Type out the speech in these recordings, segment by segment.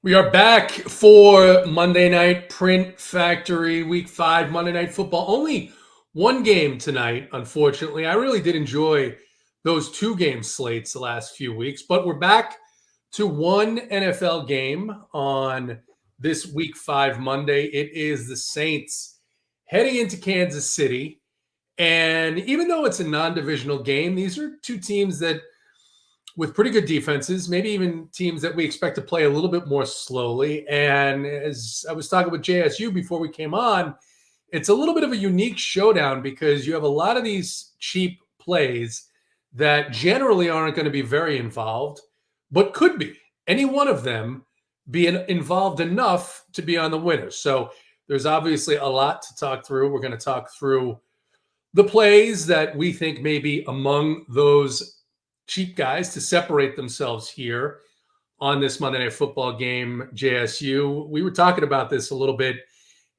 We are back for Monday Night Print Factory Week 5 Monday Night Football. Only one game tonight, unfortunately. I really did enjoy those two-game slates the last few weeks, but we're back to one NFL game on this Week 5 Monday. It is the Saints heading into Kansas City. And even though it's a non-divisional game, these are two teams that with pretty good defenses, maybe even teams that we expect to play a little bit more slowly. And as I was talking with JSU before we came on, it's a little bit of a unique showdown because you have a lot of these cheap plays that generally aren't going to be very involved, but could be. Any one of them be involved enough to be on the winners. So there's obviously a lot to talk through. We're going to talk through the plays that we think may be among those cheap guys to separate themselves here on this Monday Night Football game, JSU. We were talking about this a little bit,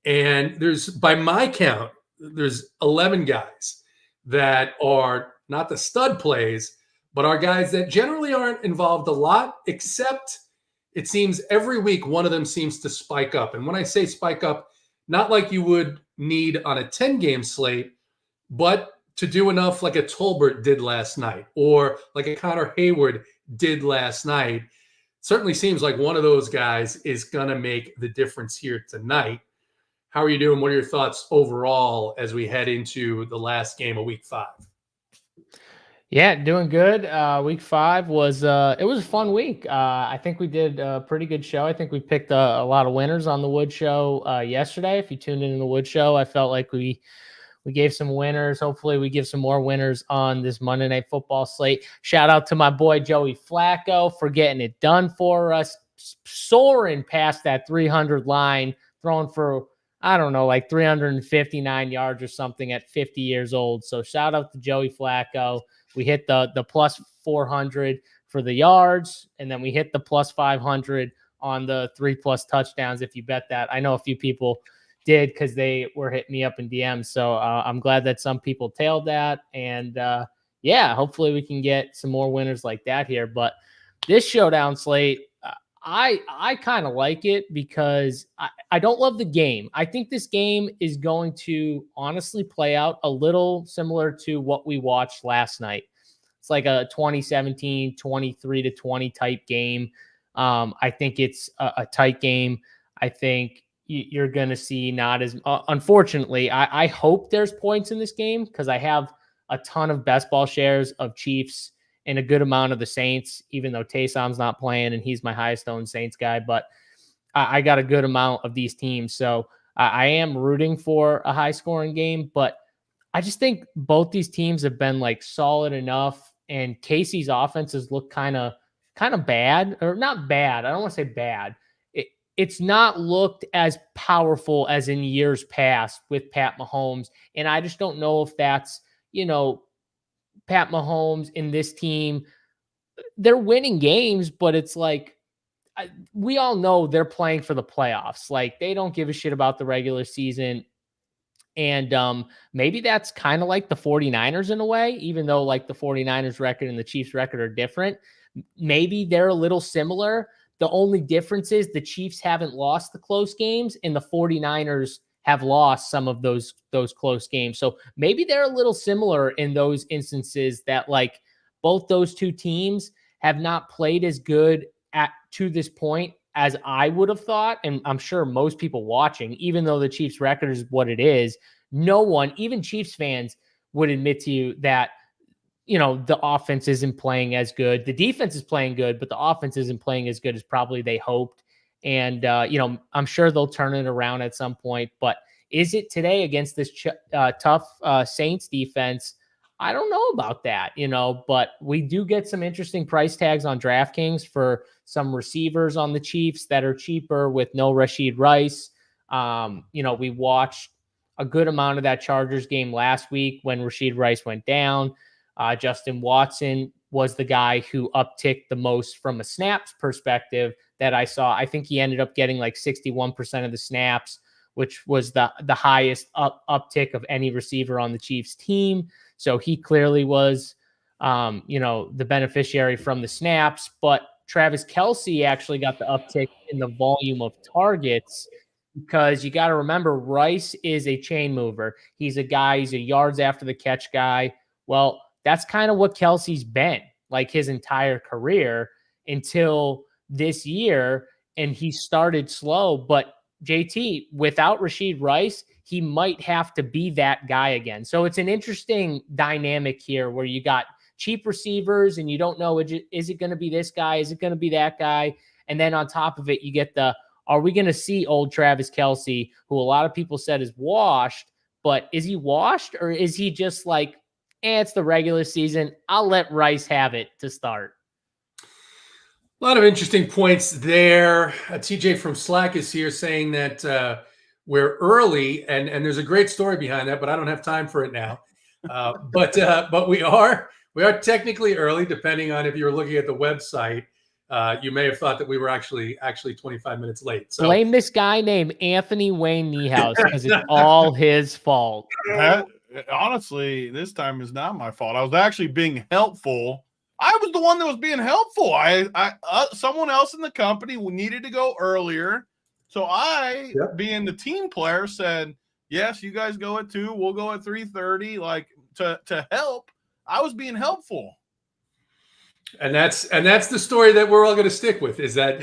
and by my count, there's 11 guys that are not the stud plays, but are guys that generally aren't involved a lot, except it seems every week one of them seems to spike up. And when I say spike up, not like you would need on a 10-game slate, but to do enough like a Tolbert did last night or like a Connor Hayward did last night. Certainly seems like one of those guys is going to make the difference here tonight. How are you doing? What are your thoughts overall as we head into the last game of Week 5? Yeah, doing good. Week 5 was it was a fun week. I think we did a pretty good show. I think we picked a lot of winners on the Wood Show yesterday. If you tuned in the Wood Show, I felt like we gave some winners. Hopefully we give some more winners on this Monday Night Football slate. Shout out to my boy Joey Flacco for getting it done for us, soaring past that 300 line, throwing for, I don't know, like 359 yards or something at 50 years old. So shout out to Joey Flacco. We hit the plus 400 for the yards, and then we hit the plus 500 on the 3+ touchdowns if you bet that. I know a few people did because they were hitting me up in DMs. So I'm glad that some people tailed that. And yeah, hopefully we can get some more winners like that here. But this showdown slate, I kind of like it because I don't love the game. I think this game is going to honestly play out a little similar to what we watched last night. It's like a 2017, 23-20 type game. I think it's a tight game. I think you're going to see not as unfortunately, I hope there's points in this game because I have a ton of best ball shares of Chiefs and a good amount of the Saints, even though Taysom's not playing and he's my highest owned Saints guy, but I got a good amount of these teams. So I am rooting for a high scoring game, but I just think both these teams have been like solid enough, and Casey's offenses look kind of bad, or not bad. I don't want to say bad. It's not looked as powerful as in years past with Pat Mahomes. And I just don't know if that's, Pat Mahomes in this team. They're winning games, but it's like, we all know they're playing for the playoffs. Like, they don't give a shit about the regular season. And maybe that's kind of like the 49ers in a way, even though like the 49ers record and the Chiefs record are different. Maybe they're a little similar. The only difference is the Chiefs haven't lost the close games and the 49ers have lost some of those close games. So maybe they're a little similar in those instances that like both those two teams have not played as good to this point as I would have thought. And I'm sure most people watching, even though the Chiefs record is what it is, no one, even Chiefs fans, would admit to you that the offense isn't playing as good. The defense is playing good, but the offense isn't playing as good as probably they hoped. And, I'm sure they'll turn it around at some point. But is it today against this tough Saints defense? I don't know about that, but we do get some interesting price tags on DraftKings for some receivers on the Chiefs that are cheaper with no Rashid Rice. We watched a good amount of that Chargers game last week when Rashid Rice went down. Justin Watson was the guy who upticked the most from a snaps perspective that I saw. I think he ended up getting like 61% of the snaps, which was the highest uptick of any receiver on the Chiefs team. So he clearly was, the beneficiary from the snaps. But Travis Kelce actually got the uptick in the volume of targets because you got to remember Rice is a chain mover. He's a yards after the catch guy. Well, that's kind of what Kelce's been like his entire career until this year. And he started slow, but JT, without Rashid Rice, he might have to be that guy again. So it's an interesting dynamic here where you got cheap receivers and you don't know, is it going to be this guy? Is it going to be that guy? And then on top of it, you get are we going to see old Travis Kelce, who a lot of people said is washed, but is he washed or is he just like, it's the regular season, I'll let Rice have it to start? A lot of interesting points there. TJ from Slack is here saying that we're early, and there's a great story behind that, but I don't have time for it now. But we are technically early, depending on if you're looking at the website. You may have thought that we were actually 25 minutes late. So blame this guy named Anthony Wayne Niehaus because it's all his fault. Honestly, this time is not my fault. I was actually being helpful. I was the one that was being helpful. Someone else in the company needed to go earlier. So I, being the team player, said, yes, you guys go at 2, we'll go at 3:30, like to help. I was being helpful. And that's the story that we're all going to stick with. Is that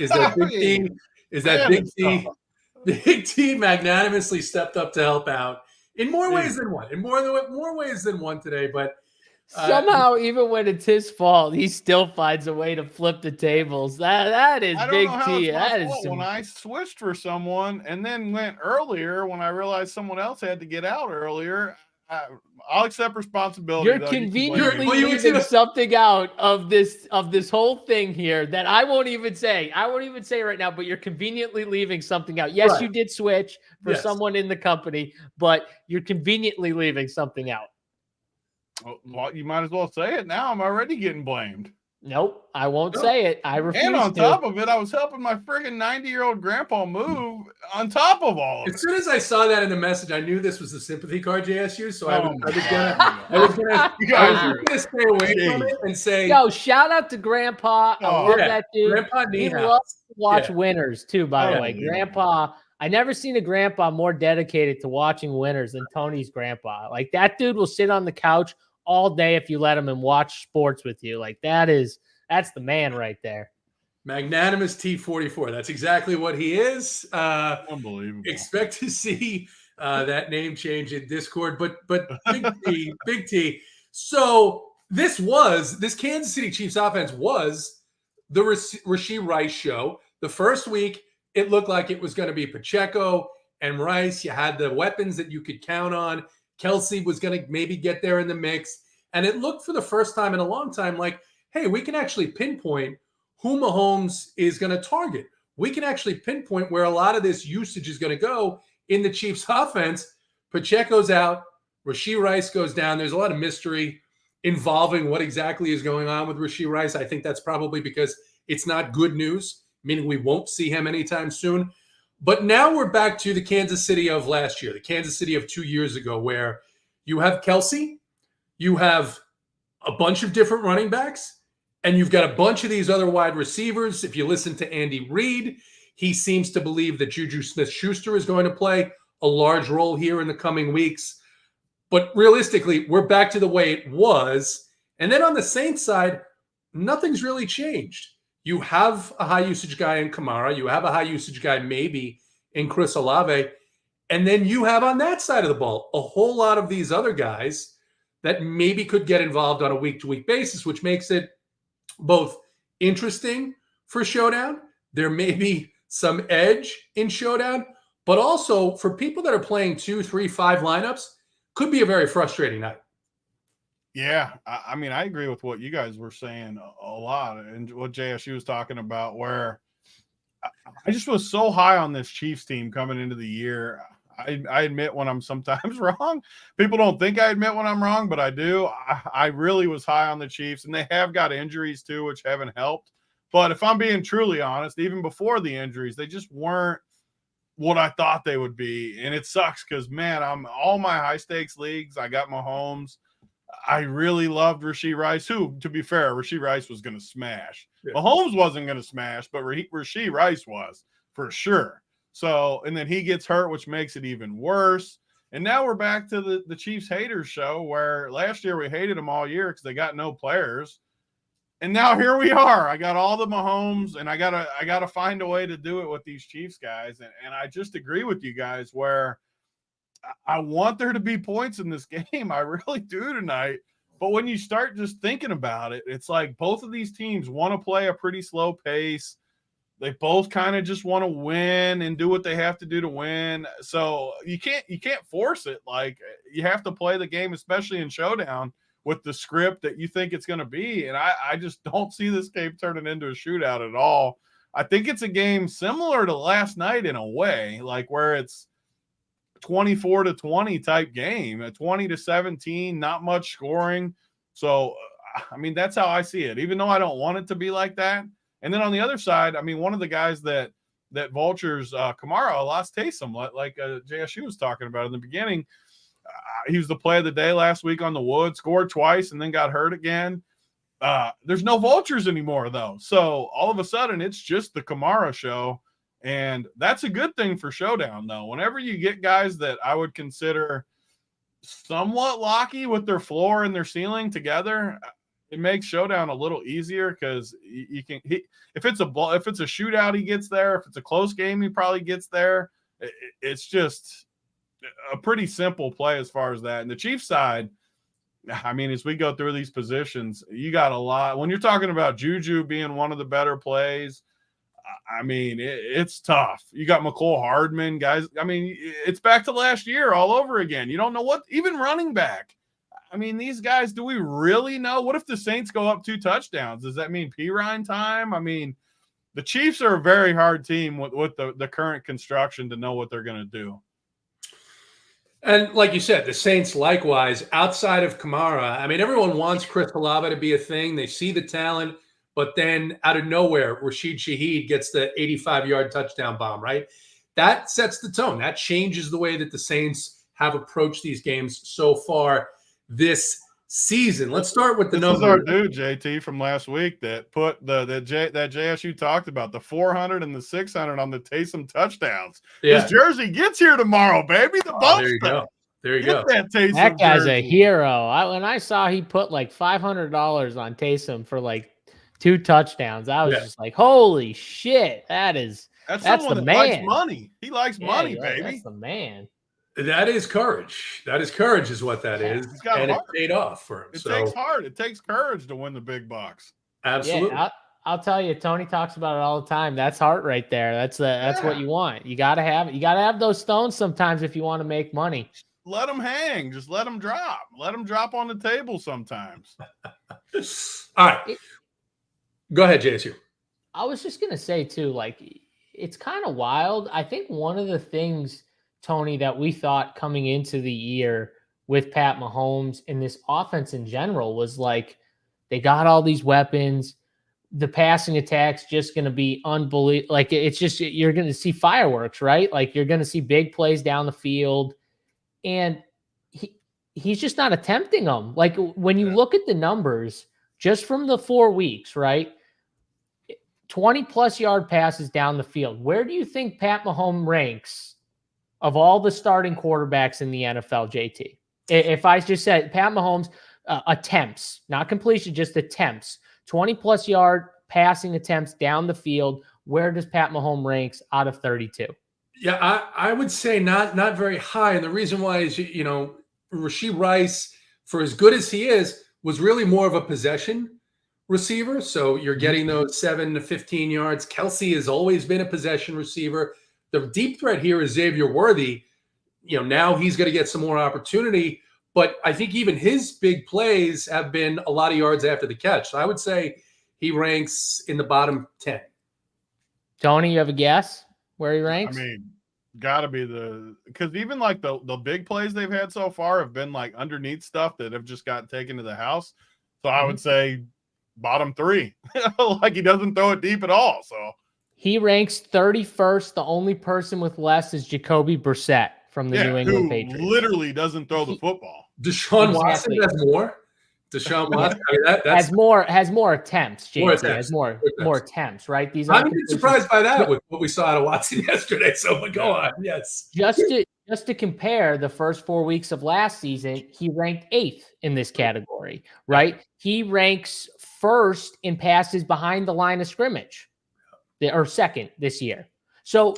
Big T magnanimously stepped up to help out in more ways than one. In more ways than one today, but somehow, even when it's his fault, he still finds a way to flip the tables. That is Big T. That is when I switched for someone and then went earlier when I realized someone else had to get out earlier. I'll accept responsibility. You're conveniently leaving something out of this whole thing here that I won't even say. I won't even say right now, but you're conveniently leaving something out. Yes, you did switch for someone in the company, but you're conveniently leaving something out. Well, you might as well say it now. I'm already getting blamed. Nope, I won't say it. I refuse. And on top of it, I was helping my friggin' 90-year-old grandpa move on top of all of it. As soon as I saw that in the message, I knew this was the sympathy card JSU. So I was gonna stay away from it and say, yo, shout out to Grandpa. I love that dude. Grandpa he loves to watch winners too, by the way. Grandpa, I never seen a grandpa more dedicated to watching winners than Tony's grandpa. Like that dude will sit on the couch all day if you let him and watch sports with you. Like that's the man right there. Magnanimous T44. That's exactly what he is. Unbelievable. Expect to see that name change in Discord, but Big T. So this Kansas City Chiefs offense was the Rashid Rice show. The first week, it looked like it was going to be Pacheco and Rice. You had the weapons that you could count on. Kelce was going to maybe get there in the mix. And it looked for the first time in a long time like, hey, we can actually pinpoint who Mahomes is going to target. We can actually pinpoint where a lot of this usage is going to go in the Chiefs offense. Pacheco's out. Rashid Rice goes down. There's a lot of mystery involving what exactly is going on with Rashid Rice. I think that's probably because it's not good news, meaning we won't see him anytime soon. But now we're back to the Kansas City of last year, the Kansas City of 2 years ago, where you have Kelce, you have a bunch of different running backs, and you've got a bunch of these other wide receivers. If you listen to Andy Reid, he seems to believe that Juju Smith-Schuster is going to play a large role here in the coming weeks. But realistically, we're back to the way it was. And then on the Saints side, nothing's really changed. You have a high-usage guy in Kamara. You have a high-usage guy maybe in Chris Olave. And then you have on that side of the ball a whole lot of these other guys that maybe could get involved on a week-to-week basis, which makes it both interesting for Showdown. There may be some edge in Showdown, but also for people that are playing 2, 3, 5 lineups, could be a very frustrating night. Yeah, I mean, I agree with what you guys were saying a lot and what JSU was talking about, where I just was so high on this Chiefs team coming into the year. I admit when I'm sometimes wrong. People don't think I admit when I'm wrong, but I do. I really was high on the Chiefs, and they have got injuries too, which haven't helped. But if I'm being truly honest, even before the injuries, they just weren't what I thought they would be. And it sucks because, man, I'm all my high-stakes leagues. I got Mahomes. I really loved Rashee Rice, who, to be fair, Rashee Rice was going to smash. Yeah. Mahomes wasn't going to smash, but Rashee Rice was for sure. So, and then he gets hurt, which makes it even worse. And now we're back to the Chiefs haters show, where last year we hated them all year because they got no players. And now here we are. I got all the Mahomes, and I gotta find a way to do it with these Chiefs guys. And I just agree with you guys where I want there to be points in this game. I really do tonight. But when you start just thinking about it, it's like both of these teams want to play a pretty slow pace. They both kind of just want to win and do what they have to do to win. So you can't force it. Like, you have to play the game, especially in Showdown, with the script that you think it's going to be. And I just don't see this game turning into a shootout at all. I think it's a game similar to last night in a way, like where it's 24-20 type game, a 20-17, not much scoring. So, I mean, that's how I see it, even though I don't want it to be like that. And then on the other side, I mean, one of the guys that vultures Kamara lost Taysom, like JSU was talking about in the beginning. He was the play of the day last week on the wood, scored twice and then got hurt again. There's no vultures anymore, though. So all of a sudden, it's just the Kamara show. And that's a good thing for Showdown, though. Whenever you get guys that I would consider somewhat locky with their floor and their ceiling together, it makes Showdown a little easier because you can if it's a shootout, he gets there. If it's a close game, he probably gets there. It's just a pretty simple play as far as that. And the Chiefs side, I mean, as we go through these positions, you got a lot. When you're talking about Juju being one of the better plays, I mean, it's tough. You got McCole Hardman, guys. I mean, it's back to last year all over again. You don't know what, even running back. I mean, these guys, do we really know? What if the Saints go up 2 touchdowns? Does that mean Pirine time? I mean, the Chiefs are a very hard team with the current construction to know what they're going to do. And like you said, the Saints likewise, outside of Kamara, I mean, everyone wants Chris Olave to be a thing. They see the talent, but then out of nowhere, Rashid Shaheed gets the 85-yard touchdown bomb, right? That sets the tone. That changes the way that the Saints have approached these games so far this season. Let's start with the numbers. This is our dude, JT, from last week that put that JSU talked about, the 400 and the 600 on the Taysom touchdowns. Yeah. His jersey gets here tomorrow, baby. The there you go. There you go. That guy's a hero. When I saw he put like $500 on Taysom for like 2 touchdowns, I was just like, holy shit, that's someone the that man. likes money. He likes money, baby. That's the man. That is courage. That is courage is what that is. And it paid off for him. It takes heart. It takes courage to win the big bucks. Absolutely. Yeah, I'll tell you, Tony talks about it all the time. That's heart right there. That's what you want. You got to have those stones sometimes if you want to make money. Let them hang. Just let them drop. Let them drop on the table sometimes. All right. Go ahead, JSU. I was just going to say, too, like, it's kind of wild. I think one of the things, Tony, that we thought coming into the year with Pat Mahomes and this offense in general was like, they got all these weapons. The passing attack's just going to be unbelievable. Like, it's just, you're going to see fireworks, right? Like, you're going to see big plays down the field. And he's just not attempting them. Like, when you look at the numbers just from the 4 weeks, right? 20-plus yard passes down the field. Where do you think Pat Mahomes ranks of all the starting quarterbacks in the NFL, JT? If I just said Pat Mahomes attempts, not completion, just attempts, 20-plus yard passing attempts down the field, where does Pat Mahomes ranks out of 32? Yeah, I would say not very high. And the reason why is, Rashee Rice, for as good as he is, was really more of a possession receiver. So you're getting those 7 to 15 yards. Kelsey has always been a possession receiver. The deep threat here is Xavier Worthy. Now he's going to get some more opportunity. But I think even his big plays have been a lot of yards after the catch. So I would say he ranks in the bottom 10. Tony, you have a guess where he ranks? I mean, got to be because even like the big plays they've had so far have been like underneath stuff that have just got taken to the house. So I would say bottom 3. Like, he doesn't throw it deep at all. So he ranks 31st. The only person with less is Jacoby Brissett from the New England Patriots. Literally doesn't throw the football. Deshaun Watson has more. Deshaun Watson. I mean, that's has more attempts. more JT attempts. has more attempts, right? These are I'm surprised by that with what we saw out of Watson yesterday. So, but go on. Yes. Just to compare the first 4 weeks of last season, he ranked 8th in this category, right? He ranks first in passes behind the line of scrimmage, or second this year. So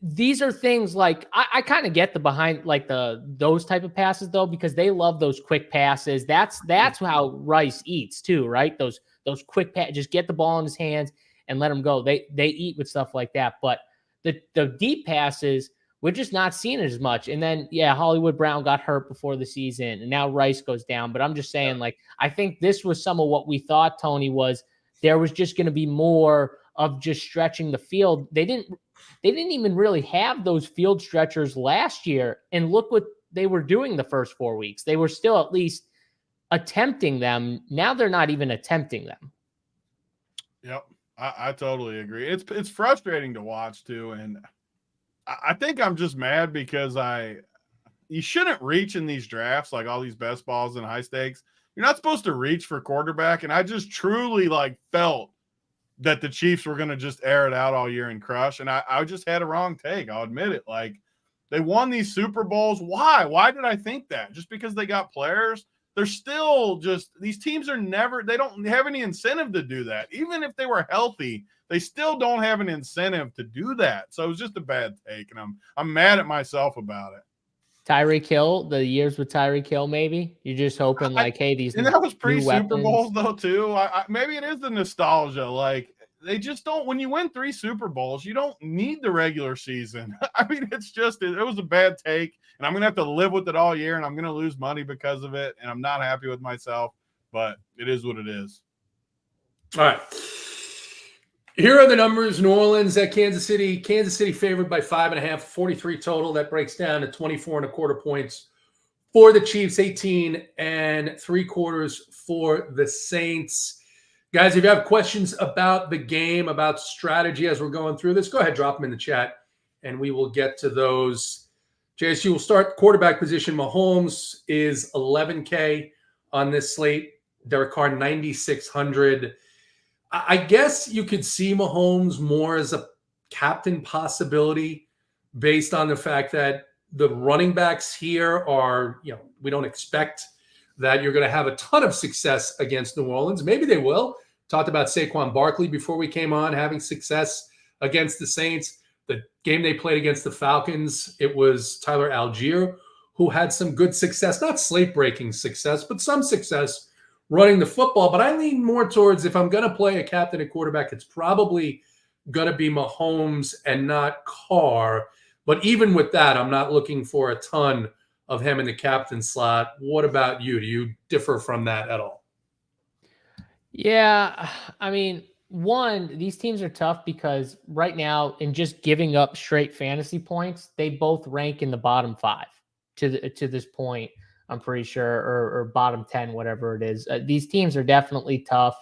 these are things like I kind of get the behind like those type of passes though, because they love those quick passes. That's how Rice eats too, right? Those quick just get the ball in his hands and let him go. They eat with stuff like that. But the deep passes, we're just not seeing it as much. And then, Hollywood Brown got hurt before the season, and now Rice goes down. But I'm just saying, like, I think this was some of what we thought, Tony, was there was just going to be more of just stretching the field. They didn't even really have those field stretchers last year. And look what they were doing the first 4 weeks. They were still at least attempting them. Now they're not even attempting them. Yep. I totally agree. It's frustrating to watch too. And I think I'm just mad because you shouldn't reach in these drafts, like all these best balls and high stakes. You're not supposed to reach for quarterback. And I just truly felt that the Chiefs were going to just air it out all year and crush. And I just had a wrong take. I'll admit it. Like, they won these Super Bowls. Why? Why did I think that? Just because they got players? They're still these teams are they don't have any incentive to do that. Even if they were healthy, they still don't have an incentive to do that. So it was just a bad take, and I'm mad at myself about it. Tyreek Hill, the years with Tyreek Hill, maybe you're just hoping these. And that was pre-Super Bowls though too. Maybe it is the nostalgia. Like, they just don't. When you win 3 Super Bowls, you don't need the regular season. I mean, it's just it was a bad take, and I'm gonna have to live with it all year, and I'm gonna lose money because of it, and I'm not happy with myself. But it is what it is. All right. Here are the numbers. New Orleans at Kansas City. Kansas City favored by 5.5, 43 total. That breaks down to 24.25 points for the Chiefs, 18.75 for the Saints. Guys, if you have questions about the game, about strategy as we're going through this, go ahead, drop them in the chat, and we will get to those. JSU will start quarterback position. Mahomes is $11K on this slate. Derek Carr, 9,600. I guess you could see Mahomes more as a captain possibility based on the fact that the running backs here are, we don't expect that you're going to have a ton of success against New Orleans. Maybe they will. Talked about Saquon Barkley before we came on, having success against the Saints. The game they played against the Falcons, it was Tyler Algier who had some good success, not slate-breaking success, but some success running the football. But I lean more towards, if I'm going to play a captain at quarterback, it's probably going to be Mahomes and not Carr. But even with that, I'm not looking for a ton of him in the captain slot. What about you? Do you differ from that at all? Yeah, I mean, one, these teams are tough because right now, in just giving up straight fantasy points, they both rank in the bottom 5 to this point. I'm pretty sure, or bottom 10, whatever it is. These teams are definitely tough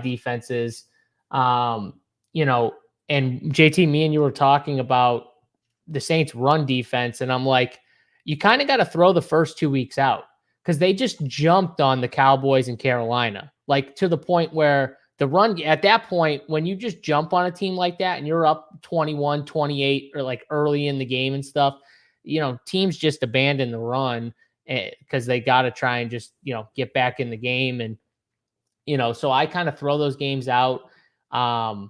defenses. And JT, me and you were talking about the Saints' run defense, and I'm like, you kind of got to throw the first 2 weeks out because they just jumped on the Cowboys in Carolina, like to the point where the run at that point, when you just jump on a team like that and you're up 21, 28, or like early in the game and stuff, teams just abandon the run because they got to try and just, get back in the game. And, so I kind of throw those games out. So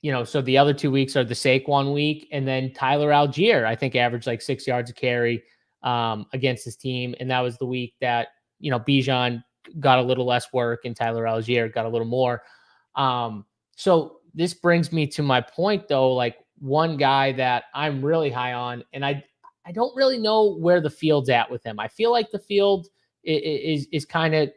the other 2 weeks are the Saquon week, and then Tyler Algier, I think, averaged like 6 yards a carry against his team. And that was the week that, Bijan got a little less work and Tyler Algier got a little more. So this brings me to my point, though, like one guy that I'm really high on, and I don't really know where the field's at with him. I feel like the field is kind of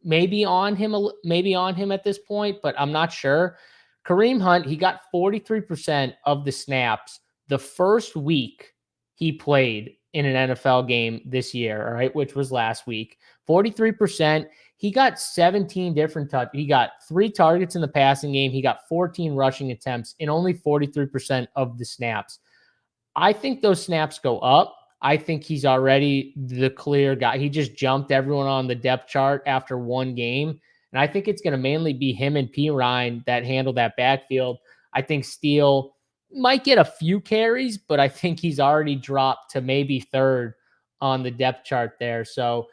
maybe on him at this point, but I'm not sure. Kareem Hunt, he got 43% of the snaps the first week he played in an NFL game this year, all right, which was last week. 43%. He got 17 different he got 3 targets in the passing game. He got 14 rushing attempts in only 43% of the snaps. I think those snaps go up. I think he's already the clear guy. He just jumped everyone on the depth chart after one game. And I think it's going to mainly be him and P. Ryan that handle that backfield. I think Steele might get a few carries, but I think he's already dropped to maybe third on the depth chart there. So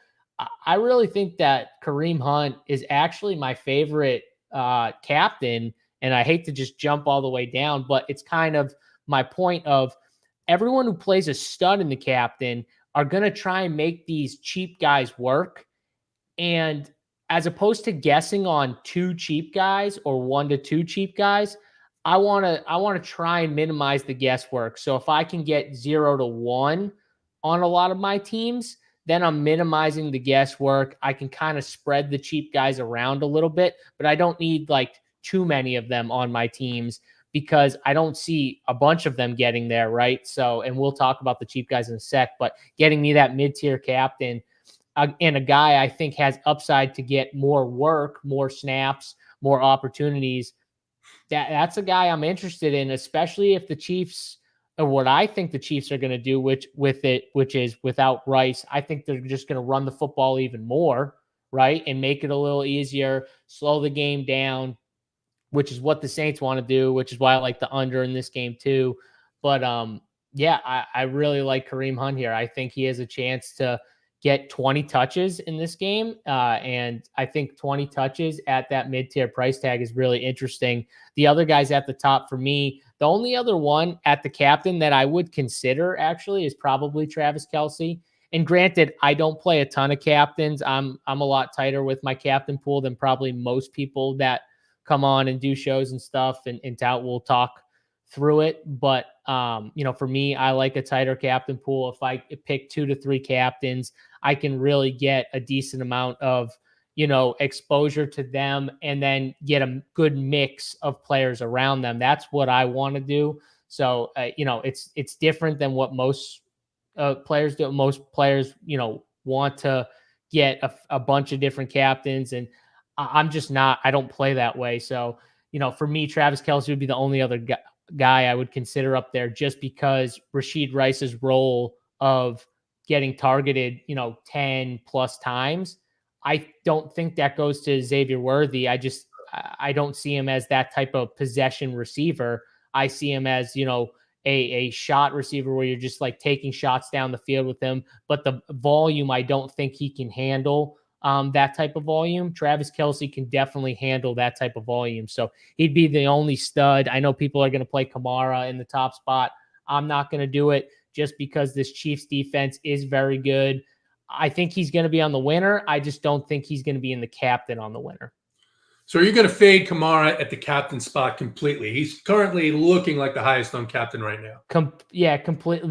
I really think that Kareem Hunt is actually my favorite captain. And I hate to just jump all the way down, but it's kind of my point of everyone who plays a stud in the captain are going to try and make these cheap guys work. And as opposed to guessing on 2 cheap guys or 1 to 2 cheap guys, I want to try and minimize the guesswork. So if I can get 0 to 1 on a lot of my teams, then I'm minimizing the guesswork. I can kind of spread the cheap guys around a little bit, but I don't need like too many of them on my teams because I don't see a bunch of them getting there, right? So, and we'll talk about the cheap guys in a sec, but getting me that mid-tier captain and a guy I think has upside to get more work, more snaps, more opportunities. That's a guy I'm interested in, especially if the Chiefs, or what I think the Chiefs are going to do, which is without Rice. I think they're just going to run the football even more, right, and make it a little easier, slow the game down, which is what the Saints want to do, which is why I like the under in this game too. But yeah, I really like Kareem Hunt here. I think he has a chance to get 20 touches in this game. And I think 20 touches at that mid-tier price tag is really interesting. The other guys at the top for me, the only other one at the captain that I would consider actually is probably Travis Kelce. And granted, I don't play a ton of captains. I'm a lot tighter with my captain pool than probably most people that come on and do shows and stuff, and tout will talk through it. But, for me, I like a tighter captain pool. If I pick 2 to 3 captains, I can really get a decent amount of, exposure to them and then get a good mix of players around them. That's what I want to do. So, it's different than what most players do. Most players, want to get a bunch of different captains, and I'm just not, I don't play that way. So, for me, Travis Kelce would be the only other guy I would consider up there just because Rashid Rice's role of getting targeted, 10 plus times. I don't think that goes to Xavier Worthy. I don't see him as that type of possession receiver. I see him as, a shot receiver where you're just like taking shots down the field with him. But the volume, I don't think he can handle that type of volume. Travis Kelce can definitely handle that type of volume. So he'd be the only stud. I know people are going to play Kamara in the top spot. I'm not going to do it just because this Chiefs defense is very good. I think he's going to be on the winner. I just don't think he's going to be in the captain on the winner. So are you going to fade Kamara at the captain spot completely? He's currently looking like the highest owned captain right now. Yeah, completely.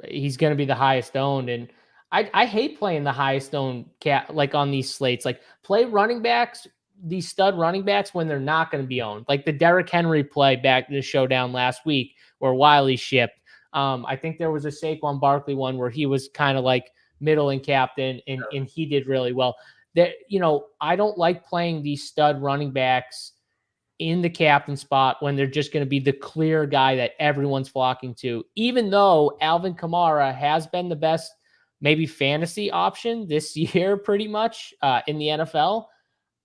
He's going to be the highest owned. And I hate playing the highest owned like on these slates. Like play running backs, these stud running backs when they're not going to be owned. Like the Derrick Henry play back in the showdown last week where Wiley shipped. I think there was a Saquon Barkley one where he was kind of like middle and captain and he did really well. That, I don't like playing these stud running backs in the captain spot when they're just going to be the clear guy that everyone's flocking to, even though Alvin Kamara has been the best maybe fantasy option this year pretty much in the NFL.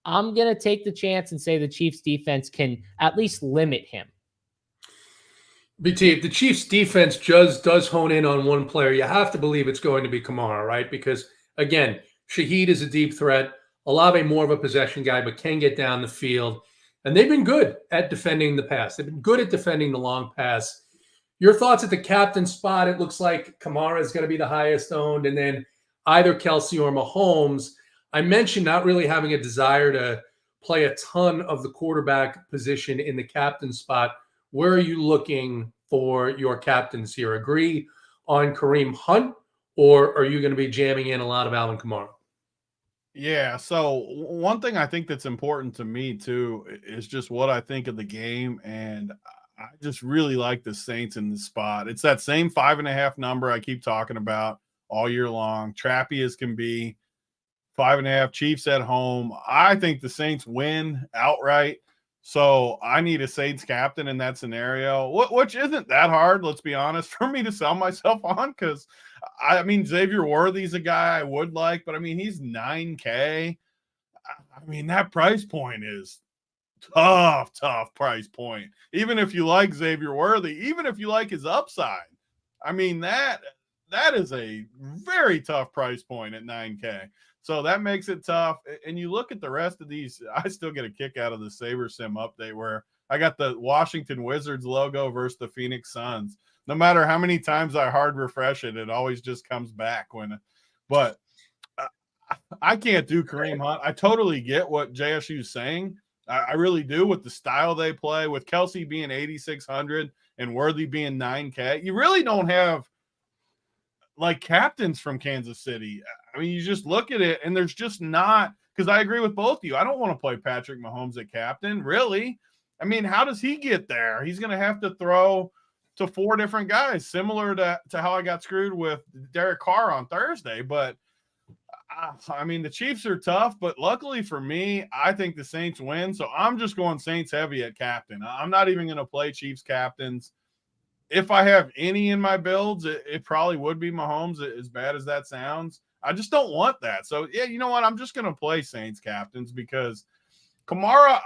I'm going to take the chance and say the Chiefs defense can at least limit him. BT, if the Chiefs defense does hone in on one player, you have to believe it's going to be Kamara, right? Because again, Shaheed is a deep threat. Olave more of a possession guy, but can get down the field. And they've been good at defending the pass. They've been good at defending the long pass. Your thoughts at the captain spot? It looks like Kamara is going to be the highest owned, and then either Kelce or Mahomes. I mentioned not really having a desire to play a ton of the quarterback position in the captain spot. Where are you looking for your captains here? Agree on Kareem Hunt, or are you going to be jamming in a lot of Alvin Kamara? Yeah, so one thing I think that's important to me too is just what I think of the game, and I just really like the Saints in the spot. It's that same 5.5 number I keep talking about all year long. Trappy as can be. 5.5 Chiefs at home. I think the Saints win outright. So I need a Saints captain in that scenario, which isn't that hard, let's be honest, for me to sell myself on, because I mean, Xavier Worthy's a guy I would like, but I mean, he's 9K. I mean, that price point is tough price point. Even if you like Xavier Worthy, even if you like his upside, I mean, that is a very tough price point at 9K. So that makes it tough. And you look at the rest of these, I still get a kick out of the Saber Sim update where I got the Washington Wizards logo versus the Phoenix Suns. No matter how many times I hard refresh it, it always just comes back but I can't do Kareem Hunt. I totally get what JSU is saying. I really do, with the style they play, with Kelsey being 8,600 and Worthy being 9K. You really don't have like captains from Kansas City. I mean, you just look at it and there's just not, because I agree with both of you. I don't want to play Patrick Mahomes at captain, really. I mean, how does he get there? He's going to have to throw to 4 different guys, similar to how I got screwed with Derek Carr on Thursday. But I mean, the Chiefs are tough, but luckily for me, I think the Saints win. So I'm just going Saints heavy at captain. I'm not even going to play Chiefs captains. If I have any in my builds, it probably would be Mahomes, as bad as that sounds. I just don't want that. So, yeah, you know what? I'm just going to play Saints captains because Kamara,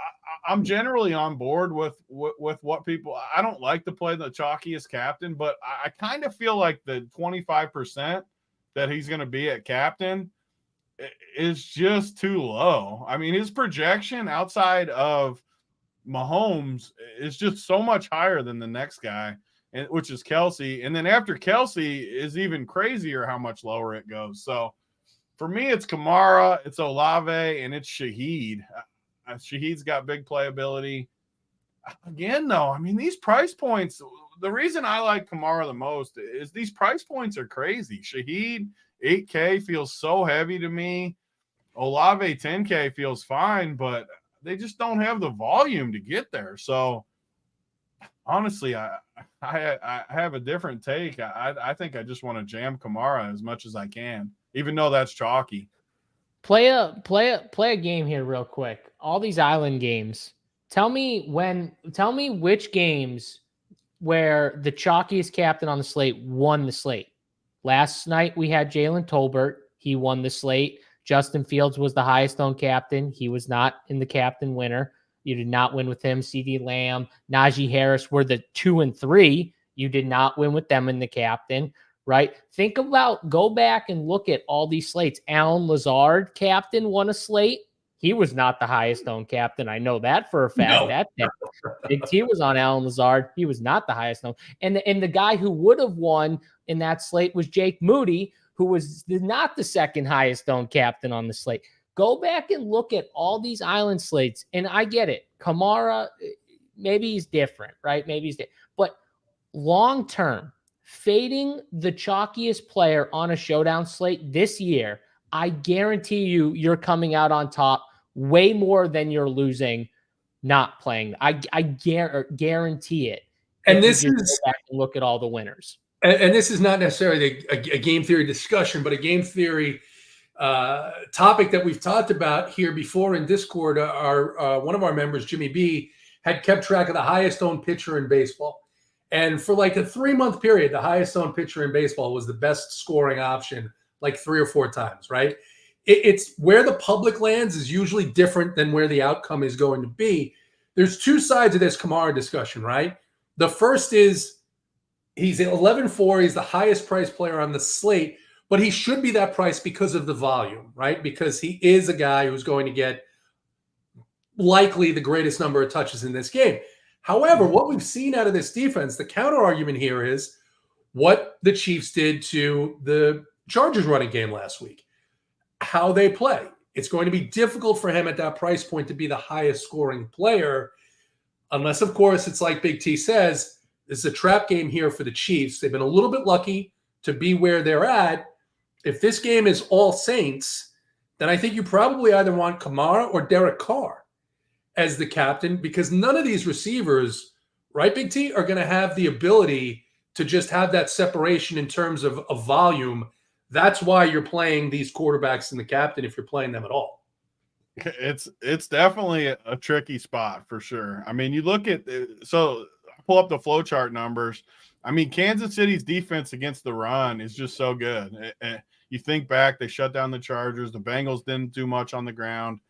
I'm generally on board with what people – I don't like to play the chalkiest captain, but I kind of feel like the 25% that he's going to be at captain is just too low. I mean, his projection outside of Mahomes is just so much higher than the next guy, which is Kelsey. And then after Kelsey is even crazier how much lower it goes. So for me, it's Kamara, it's Olave, and it's Shaheed. Shaheed's got big playability. Again, though, I mean, these price points, the reason I like Kamara the most is these price points are crazy. Shaheed, 8K feels so heavy to me. Olave, 10K feels fine, but they just don't have the volume to get there. So honestly, I have a different take. I think I just want to jam Kamara as much as I can, even though that's chalky. Play a game here real quick. All these island games. Tell me which games where the chalkiest captain on the slate won the slate. Last night we had Jalen Tolbert. He won the slate. Justin Fields was the highest owned captain. He was not in the captain winner. You did not win with him. CeeDee Lamb, Najee Harris were the 2 and 3. You did not win with them in the captain, right? Go back and look at all these slates. Alan Lazard, captain, won a slate. He was not the highest owned captain. I know that for a fact. No. Big T was on Alan Lazard. He was not the highest owned. And the guy who would have won in that slate was Jake Moody, who was not the second highest owned captain on the slate. Go back and look at all these island slates, and I get it. Kamara, maybe he's different, right? Maybe he's different. But long-term, fading the chalkiest player on a showdown slate this year, I guarantee you're coming out on top way more than you're losing not playing. I guarantee it. And this is back and look at all the winners. And this is not necessarily a game theory discussion, but a game theory topic that we've talked about here before in Discord. One of our members, Jimmy B, had kept track of the highest owned pitcher in baseball. And for like a 3-month period, the highest owned pitcher in baseball was the best scoring option like 3 or 4 times, right? It's where the public lands is usually different than where the outcome is going to be. There's 2 sides of this Kamara discussion, right? The first is he's at 11.4. He's the highest priced player on the slate, but he should be that price because of the volume, right? Because he is a guy who's going to get likely the greatest number of touches in this game. However, what we've seen out of this defense, the counter argument here is what the Chiefs did to the Chargers running game last week, how they play. It's going to be difficult for him at that price point to be the highest scoring player, unless, of course, it's like Big T says, this is a trap game here for the Chiefs. They've been a little bit lucky to be where they're at. If this game is all Saints, then I think you probably either want Kamara or Derek Carr as the captain, because none of these receivers, right, Big T, are going to have the ability to just have that separation in terms of volume. That's why you're playing these quarterbacks in the captain if you're playing them at all. It's definitely a tricky spot for sure. I mean, you look at so pull up the flow chart numbers. I mean, Kansas City's defense against the run is just so good. You think back, they shut down the Chargers. The Bengals didn't do much on the ground.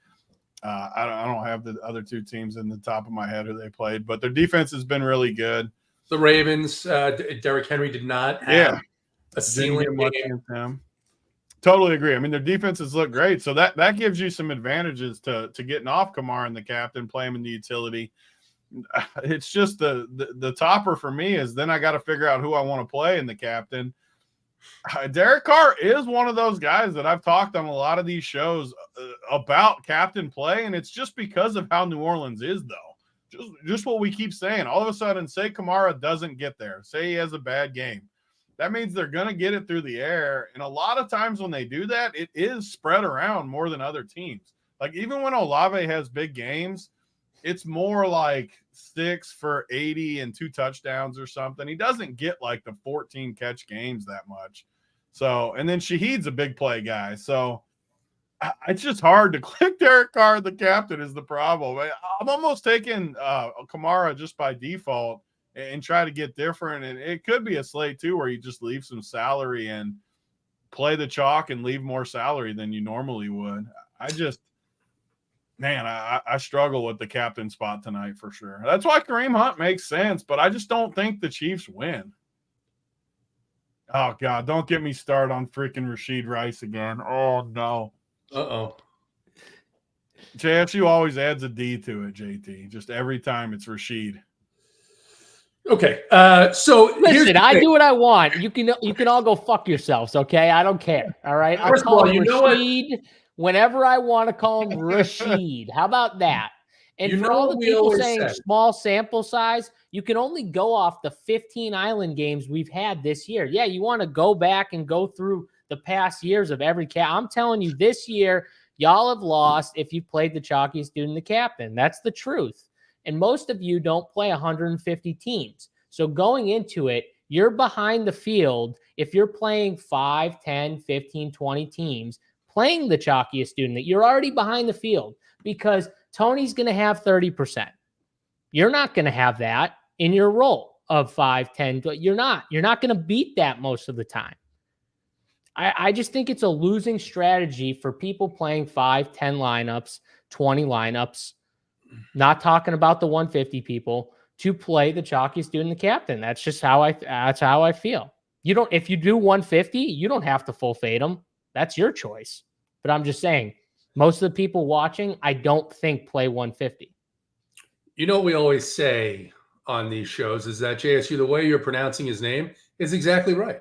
I don't have the other two teams in the top of my head who they played, but their defense has been really good. The Ravens, Derrick Henry did not have a ceiling much against them. Totally agree. I mean, their defenses look great, so that gives you some advantages to getting off Kamara and the captain, play him in the utility. It's just the topper for me is then I got to figure out who I want to play in the captain. Derek Carr is one of those guys that I've talked on a lot of these shows about captain play, and it's just because of how New Orleans is, though. Just what we keep saying. All of a sudden, say Kamara doesn't get there. Say he has a bad game. That means they're going to get it through the air, and a lot of times when they do that, it is spread around more than other teams. Like even when Olave has big games, it's more like 6 for 80 and 2 touchdowns or something. He doesn't get like the 14 catch games that much. So, and then Shaheed's a big play guy. So it's just hard to click Derek Carr, the captain, is the problem. I'm almost taking Kamara just by default and try to get different. And it could be a slate too, where you just leave some salary and play the chalk and leave more salary than you normally would. I struggle with the captain spot tonight for sure. That's why Kareem Hunt makes sense, but I just don't think the Chiefs win. Oh, God, don't get me started on freaking Rashid Rice again. Oh, no. Uh-oh. JSU always adds a D to it, JT. Just every time it's Rashid. Okay, so listen, I do what I want. You can all go fuck yourselves, okay? I don't care, all right? I call him Rashid whenever I want to call him Rashid. How about that? And for all the people saying small sample size, you can only go off the 15 island games we've had this year. Yeah, you want to go back and go through the past years of every cat. I'm telling you, this year, y'all have lost if you played the chalkiest dude in the captain. That's the truth. And most of you don't play 150 teams. So going into it, you're behind the field. If you're playing 5, 10, 15, 20 teams, playing the chalkiest student, you're already behind the field because Tony's going to have 30%. You're not going to have that in your role of 5, 10. You're not going to beat that most of the time. I just think it's a losing strategy for people playing 5, 10 lineups, 20 lineups, not talking about the 150 people, to play the chalkiest dude in the captain. That's just how I feel. If you do 150, you don't have to full fade them. That's your choice. But I'm just saying, most of the people watching, I don't think play 150. You know what we always say on these shows is that, JSU, the way you're pronouncing his name is exactly right.